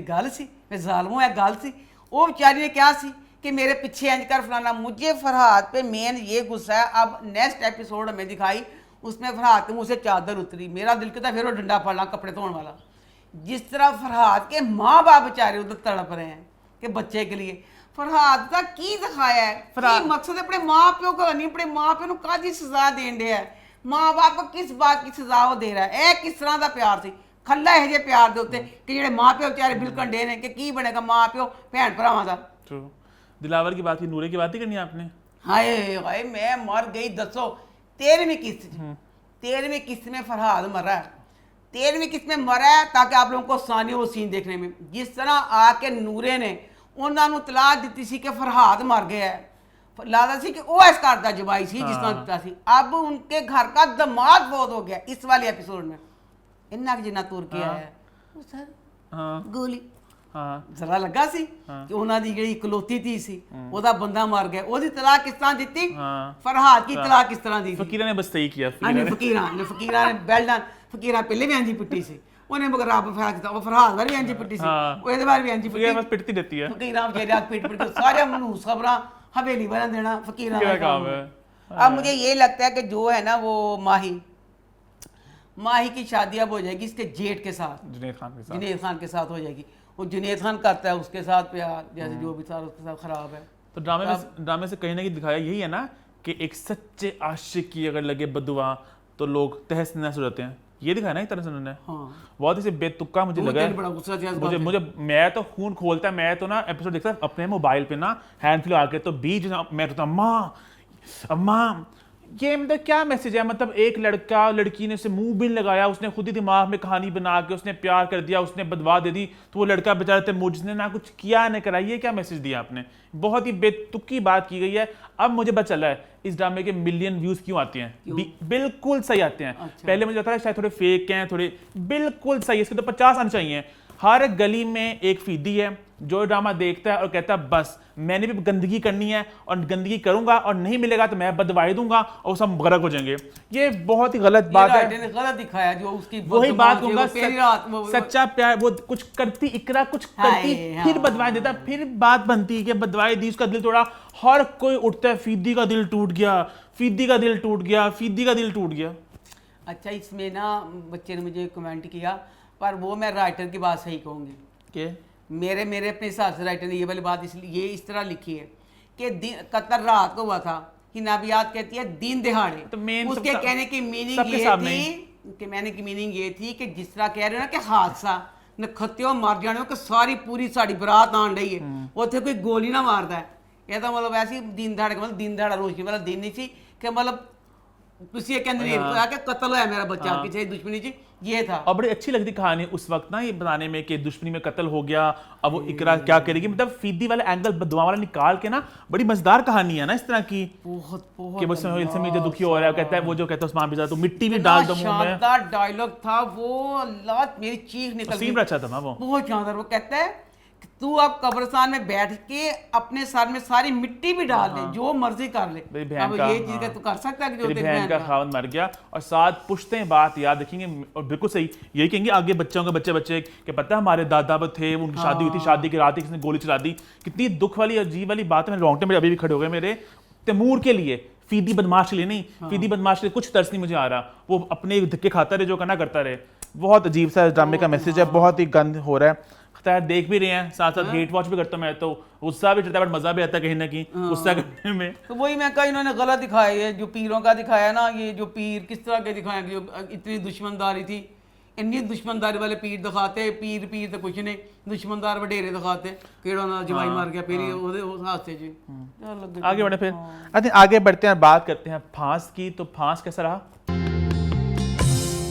गल सी मैं जालमो है गल सी वो बेचारी ने क्या सी कि मेरे पीछे इंज कर फलाना मुझे फरहाद पे मेन ये गुस्सा है अब नेक्स्ट एपिसोड में दिखाई उसमें फरहाद के मुंह से चादर उतरी मेरा दिल कहता फिर वो डंडा फाड़ना कपड़े धोने वाला जिस तरह फरहाद के माँ बाप बेचारे उधर तड़प रहे हैं कि बच्चे के लिए फरहाद का की दिखाया है की मकसद अपने माँ प्यो को नहीं अपने माँ प्यो को कादी सजा देन दे है माँ बाप को किस बात की सजा वो दे रहा है ए किस तरह का प्यार सी खल्ला है जे प्यार दे उत्ते कि जेड़े माँ प्यो बेचारे बिल्कुल डे ने कि की बनेगा माँ प्यो भैन भरावां दा दिलावर की बात की नूरे की बात ही करनी है आपने हाय हाय मैं मर गई दसो 13वीं किस्त में फरहाद मरा है 13वीं किस्त में मरा है ताकि आप लोगों को आसानी हो सीन देखने में जिस तरह आके नूरे ने उन्होंने तलाह दी सी कि फरहाद मर गया है लादा सी कि ओएस करता जवाई सी जिस तरह दिता सी अब उनके घर का दामाद बहुत हो गया इस वाले एपिसोड में इन्ना कि जिन्ना तुर के आया ਉਹ ਸਰ हाँ ਗੋਲੀ हाँ ਜ਼ਰਾ ਲੱਗਾ ਸੀ ਕਿ ਉਹਨਾਂ ਦੀ ਜਿਹੜੀ ਇਕਲੌਤੀ ਧੀ ਸੀ ਉਹਦਾ ਬੰਦਾ ਮਰ ਗਿਆ ਉਹਦੀ ਤਲਾਕ ਕਿਸ ਤਰ੍ਹਾਂ ਦਿੱਤੀ हाँ ਫਰਹਾਦ की तलाक किस तरह दी थी फकीरा ने बस सही किया ਹਾਂਜੀ ਫਕੀਰਾਂ ਨੇ ਬੈਲਡਨ ਫਕੀਰਾਂ ਪਹਿਲੇ ਵੀ ਇੰਜੀ ਪਿੱਟੀ ਸੀ ਉਹਨੇ ਮਗਰ ਰੱਬ ਫੈਕ ਦਿੱਤਾ ਉਹ ਫਰਹਾਦ ਵਾਲੀ ਇੰਜੀ ਪਿੱਟੀ ਸੀ हाँ। ਉਹ ਇਹਦੇ ਬਾਰੇ ਵੀ ਇੰਜੀ फकीरा ਪਿੱਟੀ बस पिटती रहती है फकीरा बेचारे पिट पिट के सारे मनहूस खबरां हवेली बना देना फकीरा फकीरा का काम काम है है। अब मुझे ये लगता है कि जो है ना वो माही की शादी अब हो जाएगी इसके जेठ के साथ जुनैद खान के साथ जुनैद खान के साथ हो जाएगी वो जुनैद खान करता है उसके साथ प्यार जैसे जो भी था उसके साथ खराब है तो ड्रामे से कहीं ना कहीं दिखाया यही है ना कि एक सच्चे आशिक की अगर लगे बदुआ तो लोग तहस नहस हो जाते हैं ये दिखाया ना एक तरह से उन्होंने हाँ बहुत ही से बेतुक्का मुझे लगा है। बड़ा गुस्सा था इस मुझे बात पे। मुझे मैं तो खून खोलता है मैं तो ना एपिसोड देखता अपने मोबाइल पे ना हैंड फ्री आके तो बीच मैं तो अम्मा अम्मा ये मतलब क्या मैसेज है मतलब एक लड़का लड़की ने उसे मुंह भी नहीं लगाया उसने खुद ही दिमाग में कहानी बना के उसने प्यार कर दिया उसने बदवा दे दी तो वो लड़का बेचारा तैमूर जिसने ना कुछ किया ना करा ये क्या मैसेज दिया आपने बहुत ही बेतुकी बात की गई है। अब मुझे पता चला है इस ड्रामे के मिलियन व्यूज क्यों आते हैं बिल्कुल सही आते हैं। अच्छा। पहले मुझे लगता था शायद थोड़े फेक हैं थोड़े बिल्कुल सही है इसके तो 50 आने चाहिए। हर गली में एक फीदी है जो ड्रामा देखता है और कहता है बस मैंने भी गंदगी करनी है और गंदगी करूंगा और नहीं मिलेगा तो मैं बदवाई दूंगा और सब गरक हो जाएंगे। ये बहुत ही गलत बात राइटर है। ने गलत दिखाया जो उसकी वही बात कहूंगा पहली रात वो सच्चा प्यार वो कुछ करती इकरा कुछ करती हाय, फिर हाँ। बदवाई देता फिर बात बनती है कि बदवाई दी उसका दिल तोड़ा। हर कोई उठता है फीदी का दिल टूट गया फीदी का दिल टूट गया फीदी का दिल टूट गया। अच्छा इसमें ना बच्चे ने मुझे कमेंट किया पर वो मैं राइटर की बात सही कहूँगी के मेरे अपने हिसाब से राइटर ने ये वाली बात इसलिए ये इस तरह लिखी है कि कत्ल रात को हुआ था कि नाबियात कहती है दिन दिहाड़े तो main उसके सब- कहने की मीनिंग सबके ये सामने थी कि मैंने की मीनिंग ये थी कि जिस तरह कह रहे हो ना कि हादसा नखत्यो मर जाने कि सारी पूरी साड़ी बरात आन रही है उत्थे कोई गोली ना मारता है ये तो मतलब ऐसी दिन दहाड़े मतलब दिन दहाड़ा रोशनी वाला दिन नहीं थी कि मतलब किसी के अंदर आके कत्ल होया मेरा बच्चा किसी दुश्मनी ची ये था। और बड़ी अच्छी लगती कहानी उस वक्त ना ये बताने में कि दुश्मनी में कत्ल हो गया अब वो इकरा क्या करेगी मतलब फीदी वाला एंगल बदवा वाला निकाल के ना बड़ी मजेदार कहानी है ना इस तरह की बहुत बहुत कि वो इसमें जो दुखी हो रहा है कहता है वो जो कहता है उस्मान बिजा तो मिट्टी भी डाल दो मुंह में। शानदार डायलॉग था वो अल्लाह मेरी चीख निकल सीन बड़ा अच्छा था ना वो बहुत शानदार। वो कहता है कि तू अब कब्रिस्तान में बैठ के अपने सर में सारी मिट्टी भी डाल दे जो मर्जी कर ले मेरी बहन अब का, ये चीज का तू कर सकता है कि जो तेरी तेरी बहन का खावन मर गया और साथ पुश्ते हैं बात याद रखेंगे और बिल्कुल सही यही कहेंगे आगे बच्चों के बच्चे बच्चे कि पता है हमारे दादा वो थे उनकी शादी हुई थी शादी की रात ही किसी ने गोली चला दी। कितनी दुख वाली अजीब वाली बात है। मेरे रोंगटे मेरे अभी भी खड़े हो गए मेरे तैमूर के लिए फीदी बदमाश के लिए नहीं फीदी बदमाश के लिए कुछ तरस नहीं मुझे आ रहा वो अपने धक्के खाता रहे जो करना करता रहे। बहुत अजीब सा ड्रामे का मैसेज है बहुत ही गंद हो रहा है। खैर देख भी रहे हैं साथ साथ हेट वॉच भी करता हूँ मैं तो गुस्सा भी चढ़ता है बट मजा भी आता है कहीं ना कहीं गुस्सा करने में। तो वही मैं कहा इन्होंने गलत दिखाया है जो पीरों का दिखाया ना ये जो पीर किस तरह के दिखाए जो इतनी दुश्मनदारी थी इन्नी दुश्मनदारी वाले पीर दिखाते पीर पीर तो कुछ नहीं दुश्मनदार वडेरे दिखाते केड़ा ना जवाई मार गया फिर ਉਹਦੇ ਉਸ हादसे जी आगे बढ़े फिर आई थिंक आगे बढ़ते हैं बात करते हैं फांस की। तो फांस कैसा रहा?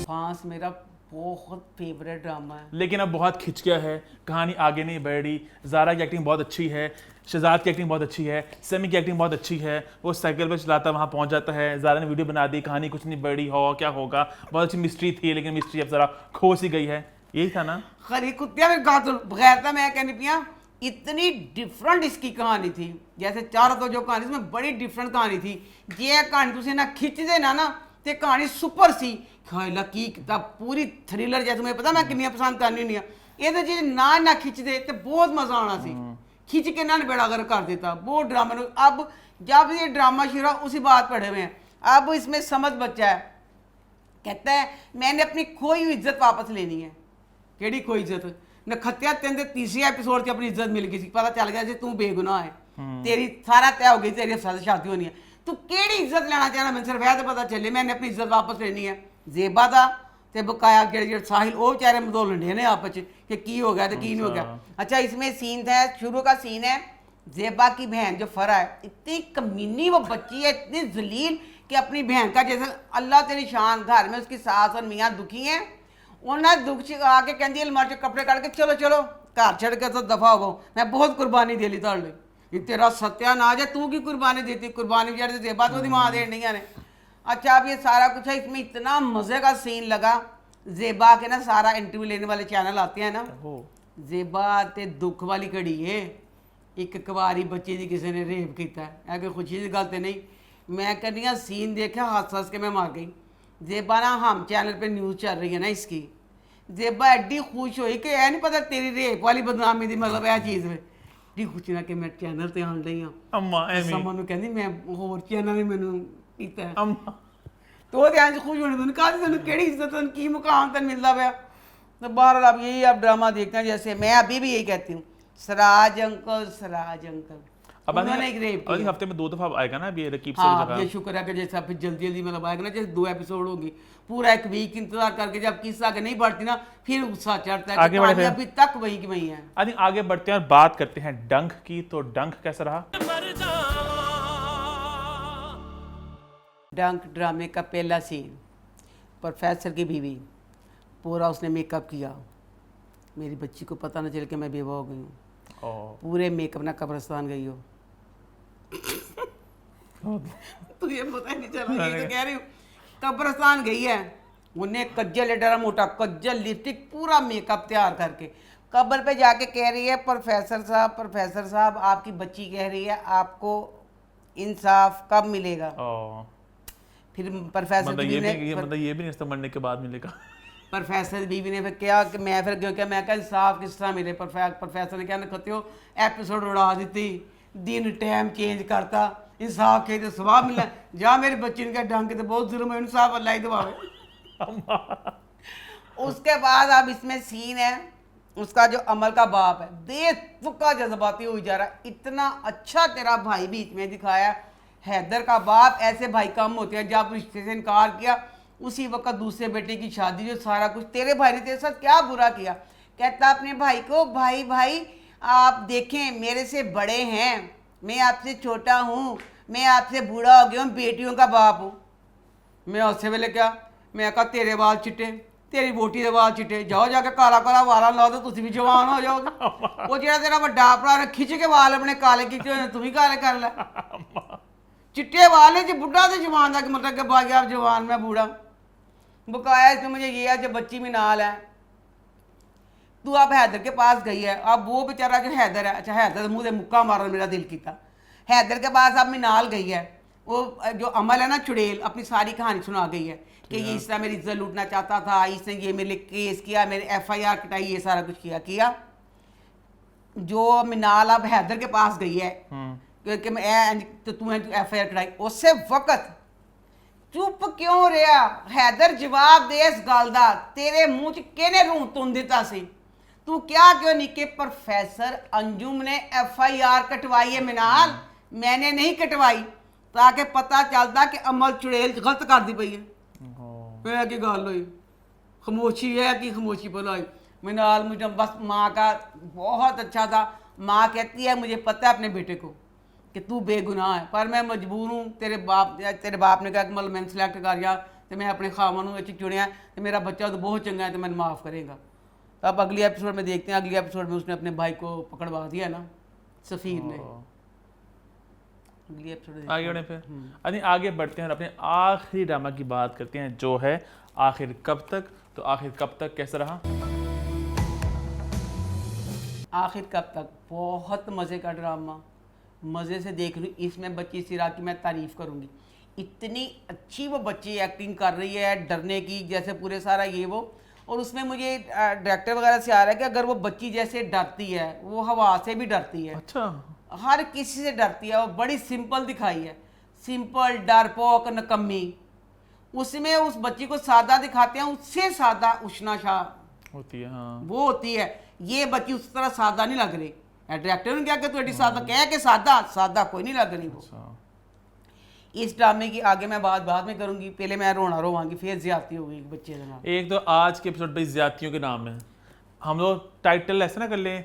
फांस मेरा बहुत फेवरेट ड्रामा है लेकिन अब बहुत खिंच गया है कहानी आगे नहीं बढ़ रही। ज़ारा की एक्टिंग बहुत अच्छी है शहजाद की एक्टिंग बहुत अच्छी है समी की एक्टिंग बहुत अच्छी है वो साइकिल पर चलाता वहाँ पहुँच जाता है ज़ारा ने वीडियो बना दी कहानी कुछ नहीं बढ़ी हो क्या होगा बहुत अच्छी मिस्ट्री थी लेकिन मिस्ट्री अब ज़रा खो सी गई है यही था ना। खरी कुत्तिया में गा तो बगैर था मैं कहनी पिया इतनी डिफरेंट इसकी कहानी थी जैसे चारों तो जो कहानी इसमें बड़ी डिफरेंट कहानी थी ये कहानी तुझे ना खिंच देना ना ते कहानी सुपर सी खाइला की किताब पूरी थ्रिलर जैसे मुझे पता मैं कितनी पसंद करनी नहीं ये तो चीज ना खिंच दे तो बहुत मजा आना सी खिंच के ना बेड़ागर कर देता वो ड्रामा। अब जब ये ड्रामा शुरू उसी बात पढ़े हुए हैं अब इसमें समझ बच्चा है कहता है मैंने अपनी खोई हुई इज्जत वापस लेनी है। केड़ी कोई इज्जत नखत्या तेन तीसरे एपिसोड से अपनी इज्जत मिल गई पता चल गया तू बेगुनाह है तेरी सारा तय हो गई तेरी अफसर शादी होनी है तू केड़ी इज्जत लेना चाहना मैंने सिर्फ तो पता चले मैंने अपनी इज्जत वापस लेनी है। जेबा था ते बकाया जेड़े साहिल वो बेचारे मदोल लड़े ने आपस कि की हो गया तो की नहीं हो गया। अच्छा इसमें सीन था शुरू का सीन है जेबा की बहन जो फरा है इतनी कमीनी वो बच्ची है इतनी जलील कि अपनी बहन का जैसे अल्लाह तेरी शान घर में उसकी सास और मियाँ दुखी हैं उन्हें दुख आके कहती अलमारी कपड़े काट के चलो चलो घर छड़ के तो दफा हो मैं बहुत कुर्बानी दे ली ताड़ ये तेरा सत्यानाश है, तू की कुर्बानी देती, कुर्बानी बेचारे जेबा तो दिमाग दे नहीं ने। अच्छा अब ये सारा कुछ है, इसमें इतना मजे का सीन लगा। जेबा के ना सारा इंटरव्यू लेने वाले चैनल आते हैं ना, जेबा ते दुख वाली घड़ी है, एक कुवारी बच्ची दी किसी ने रेप किया है, कोई खुशी की गल तो नहीं। मैं कहनी हाँ सीन देखा हंस हंस के मैं मर गई। जेबा ना हम चैनल पे न्यूज़ चल रही है ना इसकी, जेबा एड्डी खुश हुई कि ऐ नहीं पता तेरी रेप वाली बदनामी दी मतलब यह चीज़ में एड्डी खुशी ना कि मैं चैनल ते आन रही हाँ। अम्मा समझ कहती मैं होर चैनल ने मैनू कीता है, अम्मा तो वो ध्यान से खुश होने तुम कहा तेन केड़ी इज्जत तेन की मुकाम तेन मिलता पाया। तो बहरहाल अब यही आप ड्रामा देखते हैं, जैसे मैं अभी भी यही कहती हूँ सराज अंकल अब उन्होंने एक रेप अगले किया। हफ्ते में 2 दफा आएगा ना अभी ये रकीब हाँ से ये शुक्र है कि जैसे फिर जल्दी जल्दी मतलब आएगा ना, जैसे 2 एपिसोड होगी, पूरा एक वीक इंतजार करके जब किस्सा आगे नहीं बढ़ती ना फिर गुस्सा चढ़ता है। आगे बढ़े कहानी फिर। अभी तक वही की वही है। आई थिंक आगे बढ़ते हैं और बात करते हैं डंक की। तो डंक कैसा रहा? डंक ड्रामे का पहला सीन, प्रोफेसर की बीवी, पूरा उसने मेकअप किया, मेरी बच्ची को पता न चल के मैं बेवा हो गई हूँ, पूरे मेकअप ना कब्रिस्तान गई हो। तुझे पता ही नहीं चला, ये तो कह रही हूँ कब्रिस्तान गई है। उन्हें कज्जल डरा मोटा कज्जल लिपस्टिक पूरा मेकअप तैयार करके कब्र पे जाके कह रही है प्रोफेसर साहब आपकी बच्ची कह रही है आपको इंसाफ कब मिलेगा। फिर प्रोफेसर मतलब बीवी ने मतलब ये भी नहीं इसका मरने के बाद मिलेगा। प्रोफेसर बीवी ने फिर क्या कि मैं फिर क्योंकि मैं क्या इंसाफ किस तरह मिले। प्रोफेसर ने क्या कहते हो एपिसोड उड़ा देती, दिन टाइम चेंज करता, इंसाफ के तो स्वाब मिला जा मेरी बच्ची ने क्या डंग के तो बहुत जुर्म है, इंसाफ अल्लाह ही दबावे। उसके बाद अब इसमें सीन है उसका जो अमल का बाप है, बेतुका जज्बाती हुई जा रहा है। इतना अच्छा तेरा भाई भी इसमें दिखाया, हैदर का बाप। ऐसे भाई कम होते हैं, जब रिश्ते से इनकार किया उसी वक्त दूसरे बेटे की शादी, जो सारा कुछ तेरे भाई ने तेरे साथ क्या बुरा किया। कहता अपने भाई को भाई आप देखें मेरे से बड़े हैं, मैं आपसे छोटा हूँ, मैं आपसे बूढ़ा हो गया हूँ, बेटियों का बाप हूँ। मैं उससे वेले क्या मैं कहा तेरे बाल चिट्टे, तेरी बोटी के बाल चिट्टे, जाओ जाके काला काला वाला ला दो, तुम भी जवान हो जाओगे। वो जो तेरा बड़ा भरा खिंच के वाल अपने काले खिंचे हुए तुम ही काले कर ले। चिट्टे वाले जो बुढ़ा तो जवान का मतलब कि भाई आप जवान मैं बूढ़ा। बकाया इसमें मुझे ये है जो बच्ची में नाल है, तू अब हैदर के पास गई है। अब वो बेचारा जो हैदर है, अच्छा हैदर मुँह से मुक्का मारना मेरा दिल किया। हैदर के पास अब मिनाल गई है, वो जो अमल है ना चुड़ैल अपनी सारी कहानी सुना गई है कि ये इस तरह मेरी इज्जत लूटना चाहता था, इसने ये मेरे लिए केस किया, मेरे FIR कटाई, ये सारा कुछ किया। जो मिनाल अब हैदर के पास गई है क्योंकि मैं तो तू FIR कटाई, उससे वक्त चुप क्यों रहा हैदर? जवाब दे इस गल दा, तेरे मुंह च किहने रूह तुन दिता सी? तू क्या क्यों नहीं कि प्रोफेसर अंजुम ने FIR कटवाई है मिनाल, मैंने नहीं कटवाई, ताकि पता चलता कि अमल चुड़ैल गलत कर दी पई है। फिर की गल हुई, खामोशी है कि खामोशी बुलाई। मिनाल मुझे बस माँ का बहुत अच्छा था। माँ कहती है मुझे पता है अपने बेटे को कि तू बेगुनाह है, पर मैं मजबूर हूँ। तेरे बाप ने कहा कि मतलब मैंने सिलेक्ट कर लिया तो मैं अपने खामन चुनिया तो मेरा बच्चा तो बहुत चंगा है तो मैंने माफ़ करेगा। तो अब अगले एपिसोड में देखते हैं, अगले एपिसोड में उसने अपने भाई को पकड़वा दिया ना सफ़ीर ने। अगले एपिसोड आगे बढ़े फिर अभी आगे बढ़ते हैं और अपने आखिरी ड्रामा की बात करते हैं जो है आखिर कब तक। तो आखिर कब तक कैसा रहा? आखिर कब तक बहुत मज़े का ड्रामा, मज़े से देख लूँ। इसमें बच्ची सिरा की मैं तारीफ़ करूँगी, इतनी अच्छी वो बच्ची एक्टिंग कर रही है डरने की, जैसे पूरे सारा ये वो। और उसमें मुझे डायरेक्टर वगैरह से आ रहा है कि अगर वो बच्ची जैसे डरती है वो हवा से भी डरती है। अच्छा, हर किसी से डरती है, वो बड़ी सिंपल दिखाई है, सिंपल डरपोक नकम्मी। उसमें उस बच्ची को सादा दिखाते हैं, उससे सादा उष्णा शाह होती है। हाँ, वो होती है। ये बच्ची उस तरह सादा नहीं लग रही। डायरेक्टर ने क्या कि तू एडी सादा कह के सादा कोई नहीं लग रही वो। इस ड्रामे की आगे मैं बात बाद में करूंगी, पहले मैं रोना रोवांगी, फिर ज्यादती होगी बच्चे के नाम। एक तो आज के एपिसोड पे ज्यादतियों के नाम है, हम लोग टाइटल ऐसा ना कर लें,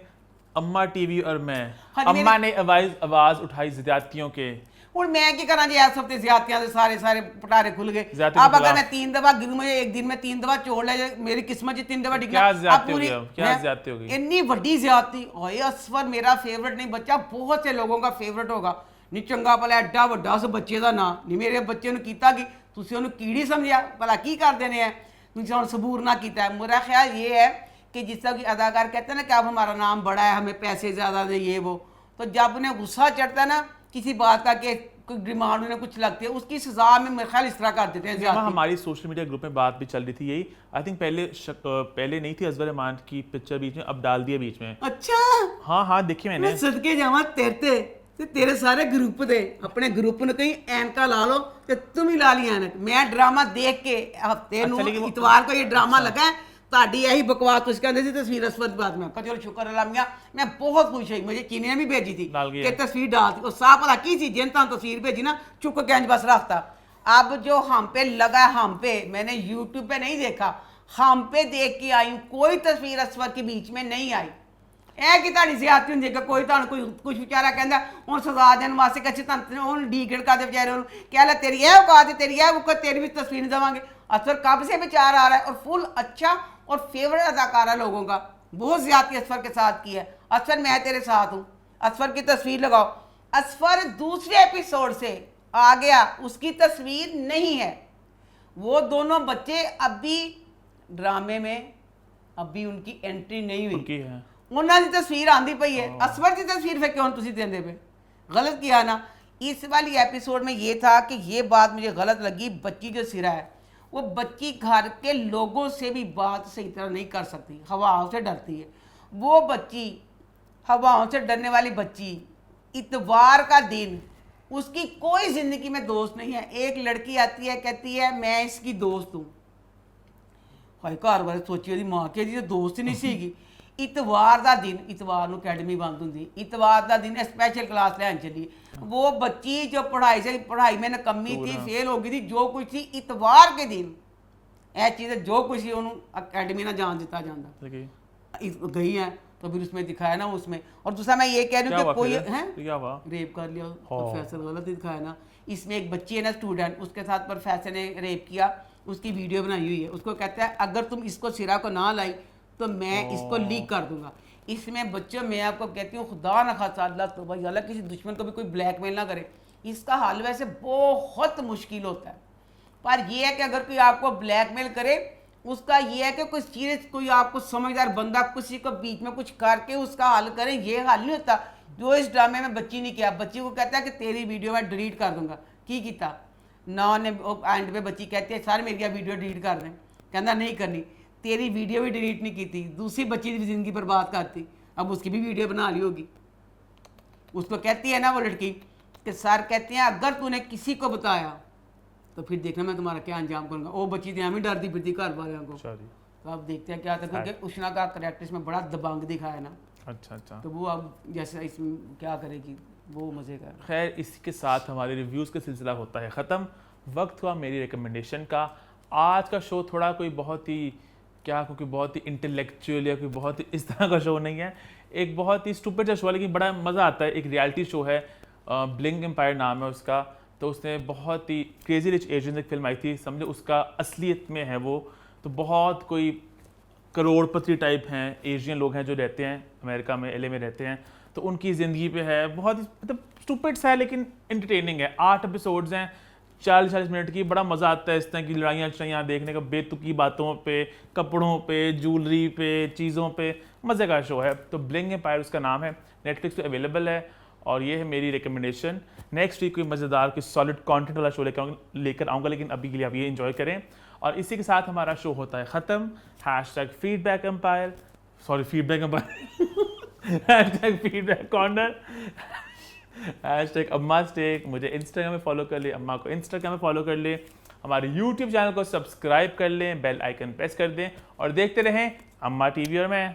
अम्मा टीवी और मैं। हाँ, अम्मा ने आवाज उठाई ज्यादतियों के, और मैं की करा जी इस हफ्ते ज्यादतियां दे सारे पटारे खुल गए। ज्यादती अब के अगर खिलाफ। मैं 3 दफा गिरूं, मुझे एक दिन में 3 दफा चोट ले जाए, मेरी किस्मत जी 3 दफा डिगना, क्या अब ज्यादती हो पूरी गया? क्या हैं? ज्यादती हो गई? इतनी वड्डी ज्यादती। ओए असफर मेरा फेवरेट नहीं बच्चा, बहुत से लोगों का फेवरेट होगा। नी चंगा भला एडा वड्डा उस बच्चे का ना नहीं मेरे बच्चे ने कीता कि तुसी उन्हें कीड़ी समझिया, भला की कर देने हैं, तुसी उन्हें सबूर ना कीता है। मेरा ख्याल ये है कि जिस तरह की अदाकार कहते हैं ना कि अब हमारा नाम बड़ा है, हमें पैसे ज़्यादा दे, ये वो, तो जब उन्हें गुस्सा चढ़ता है ना किसी बात का कि कोई डिमांड उन्हें कुछ लगती है, उसकी सजा में मेरे ख्याल इस तरह कर देते हैं वहाँ ज्यादती। हमारी सोशल मीडिया ग्रुप में बात भी चल रही थी यही। आई थिंक पहले नहीं थी अजवर रहमान की पिक्चर बीच में, अब डाल दिया बीच में। अच्छा, हाँ हाँ देखी मैंने। मैं सदके जावा ते तेरे सारे ग्रुप दे अपने ग्रुप ने कहीं एनका ला लो ते तुम ही ला लिया एनक। मैं ड्रामा देख के हफ्ते नूं लेकिन वो- इतवार को ये ड्रामा लगा है, ताड़ी यही बकवास तुझ कहते थी तस्वीर असफर बाद में चलो शुक्र अल्लाह मियां, मैं बहुत खुश हुई। मुझे चीनी ने भी भेजी थी डाल गया। कि तस्वीर डालती, और साफ पता की थी जिन तक तस्वीर भेजी ना चुक के इंज बस रखता। अब जो हम पे लगा, हम पे मैंने यूट्यूब पे नहीं देखा, हम पे देख के आई हूं, कोई तस्वीर असफर के बीच में नहीं आई। ਇਹ ਕਿ ਤੁਹਾਡੀ ਜ਼ਿਆਦਤੀ ਹੁੰਦੀ ਹੈ ਕਿ ਕੋਈ ਤੁਹਾਨੂੰ ਕੋਈ ਕੁਝ ਵਿਚਾਰਾ ਕਹਿੰਦਾ ਹੁਣ ਸਜ਼ਾ ਦੇਣ ਵਾਸਤੇ ਕਿ ਅਸੀਂ ਤੁਹਾਨੂੰ ਉਹਨੂੰ ਡੀਗੜ ਕਰਦੇ ਵਿਚਾਰੇ ਉਹਨੂੰ ਕਹਿ ਲੈ तेरी है औकात है, तेरी है औकात, तेरी भी तस्वीर नहीं देवांगे। असफर कब से विचार आ रहा है और फुल अच्छा और फेवरेट अदाकार है लोगों का, बहुत ज्यादती असफर के साथ की है। असफर मैं तेरे साथ हूँ, असफर की तस्वीर लगाओ। असफर दूसरे एपिसोड से आ गया, उसकी तस्वीर नहीं है। वो दोनों बच्चे अभी ड्रामे में अभी उनकी एंट्री नहीं हुई, उनकी है। ਉਹਨਾਂ ਦੀ ਤਸਵੀਰ ਆਂਦੀ ਪਈ है। असफर की तस्वीर फिर क्यों तुसी देंदे पे? गलत किया ना। इस वाली एपिसोड में ये था कि ये बात मुझे गलत लगी, बच्ची जो सिरा है वो बच्ची घर के लोगों से भी बात सही तरह नहीं कर सकती, हवाओं से डरती है। वो बच्ची हवाओं से डरने वाली बच्ची, इतवार का दिन उसकी कोई ज़िंदगी में दोस्त नहीं है। एक लड़की आती है कहती है मैं इसकी दोस्त हूँ। हाय घर वाले सोची ਉਹਦੀ ਮਾਂ ਕਿ ਇਹਦੀ ਦੋਸਤ ਹੀ ਨਹੀਂ ਸੀਗੀ। इतवार का दिन, इतवार ਨੂੰ ਅਕੈਡਮੀ ਬੰਦ ਹੁੰਦੀ, इतवार का दिन स्पेशल क्लास ਲੈਣ चली। वो बच्ची जो पढ़ाई में नकम्मी थी, फेल हो गई थी, जो कुछ थी, इतवार के दिन यह चीज़ें जो कुछ थी उन्होंने अकैडमी ना जान दिता जाता। गई है तो फिर उसमें दिखाया ना उसमें। और दूसरा मैं ये कह रही हूँ कि कोई है रेप कर लिया, प्रोफेसर गलत ही दिखाया ना। इसमें एक बच्ची है ना स्टूडेंट, उसके साथ प्रोफेसर ने रेप किया, उसकी वीडियो बनाई हुई है। उसको कहता है अगर तुम इसको सिरा को ना लाई तो मैं इसको लीक कर दूंगा। इसमें बच्चों मैं आपको कहती हूँ खुदा न खासा अल्लाह तो भाई अल्लाह किसी दुश्मन को भी कोई ब्लैकमेल ना करे। इसका हल वैसे बहुत मुश्किल होता है, पर यह है कि अगर कोई आपको ब्लैकमेल करे उसका ये है कि कोई चीज़, कोई आपको समझदार बंदा किसी को बीच में कुछ करके उसका हल करे, ये हल नहीं होता। जो इस ड्रामे में बच्ची ने किया, बच्ची को कहता है कि तेरी वीडियो मैं डिलीट कर दूंगा, की किया ना ने एंड पे बच्ची कहती है सर मेरी वीडियो डिलीट कर दें, कहना नहीं करनी, तेरी वीडियो भी डिलीट नहीं की थी, दूसरी बच्ची की ज़िंदगी बर्बाद करती, अब उसकी भी वीडियो बना ली होगी। उसको कहती है ना वो लड़की कि सर कहते हैं अगर तूने किसी को बताया तो फिर देखना मैं तुम्हारा क्या अंजाम करूँगा। वो बच्ची तो हमें डरती फिरती घर वालों को। तो अब देखते हैं क्या था, क्योंकि उष्णा का करैक्टर इसमें बड़ा दबंग दिखाया ना। अच्छा तो वो अब जैसे इसमें क्या करेगी वो मज़े का। खैर इसी के साथ हमारे रिव्यूज़ का सिलसिला होता है ख़त्म। वक्त हुआ मेरी रिकमेंडेशन का। आज का शो थोड़ा कोई बहुत ही क्योंकि बहुत ही इंटेलेक्चुअल या कोई बहुत ही इस तरह का शो नहीं है, एक बहुत ही स्टूपिड सा शो है, लेकिन बड़ा मज़ा आता है। एक रियलिटी शो है, ब्लिंग एम्पायर नाम है उसका। तो उसने बहुत ही क्रेजी रिच एशियंस एक फिल्म आई थी, समझो उसका असलियत में है वो। तो बहुत कोई करोड़पति टाइप हैं, एशियन लोग हैं जो रहते हैं अमेरिका में, LA में रहते हैं। तो उनकी ज़िंदगी पे है, बहुत ही मतलब स्टूपिड सा है लेकिन एंटरटेनिंग है। 8 एपिसोड्स हैं, 40-40 मिनट की। बड़ा मज़ा आता है इस तरह की लड़ाइयाँ देखने का, बेतुकी बातों पे, कपड़ों पे, ज्वेलरी पे, चीज़ों पे, मज़े का शो है। तो ब्लिंग एम्पायर उसका नाम है, नेटफ्लिक्स पे अवेलेबल है। और ये है मेरी रिकमेंडेशन। नेक्स्ट वीक कोई मज़ेदार कोई सॉलिड कंटेंट वाला शो लेकर आऊँगा, लेकिन अभी के लिए आप ये एंजॉय करें। और इसी के साथ हमारा शो होता है ख़त्म। #Feedback empire, sorry feedback empire, #feedback corner, #अम्मा स्टेक। मुझे इंस्टाग्राम में फॉलो कर ले, अम्मा को इंस्टाग्राम में फॉलो कर ले, हमारे यूट्यूब चैनल को सब्सक्राइब कर लें, बेल आइकन प्रेस कर दें और देखते रहें अम्मा TV और मैं।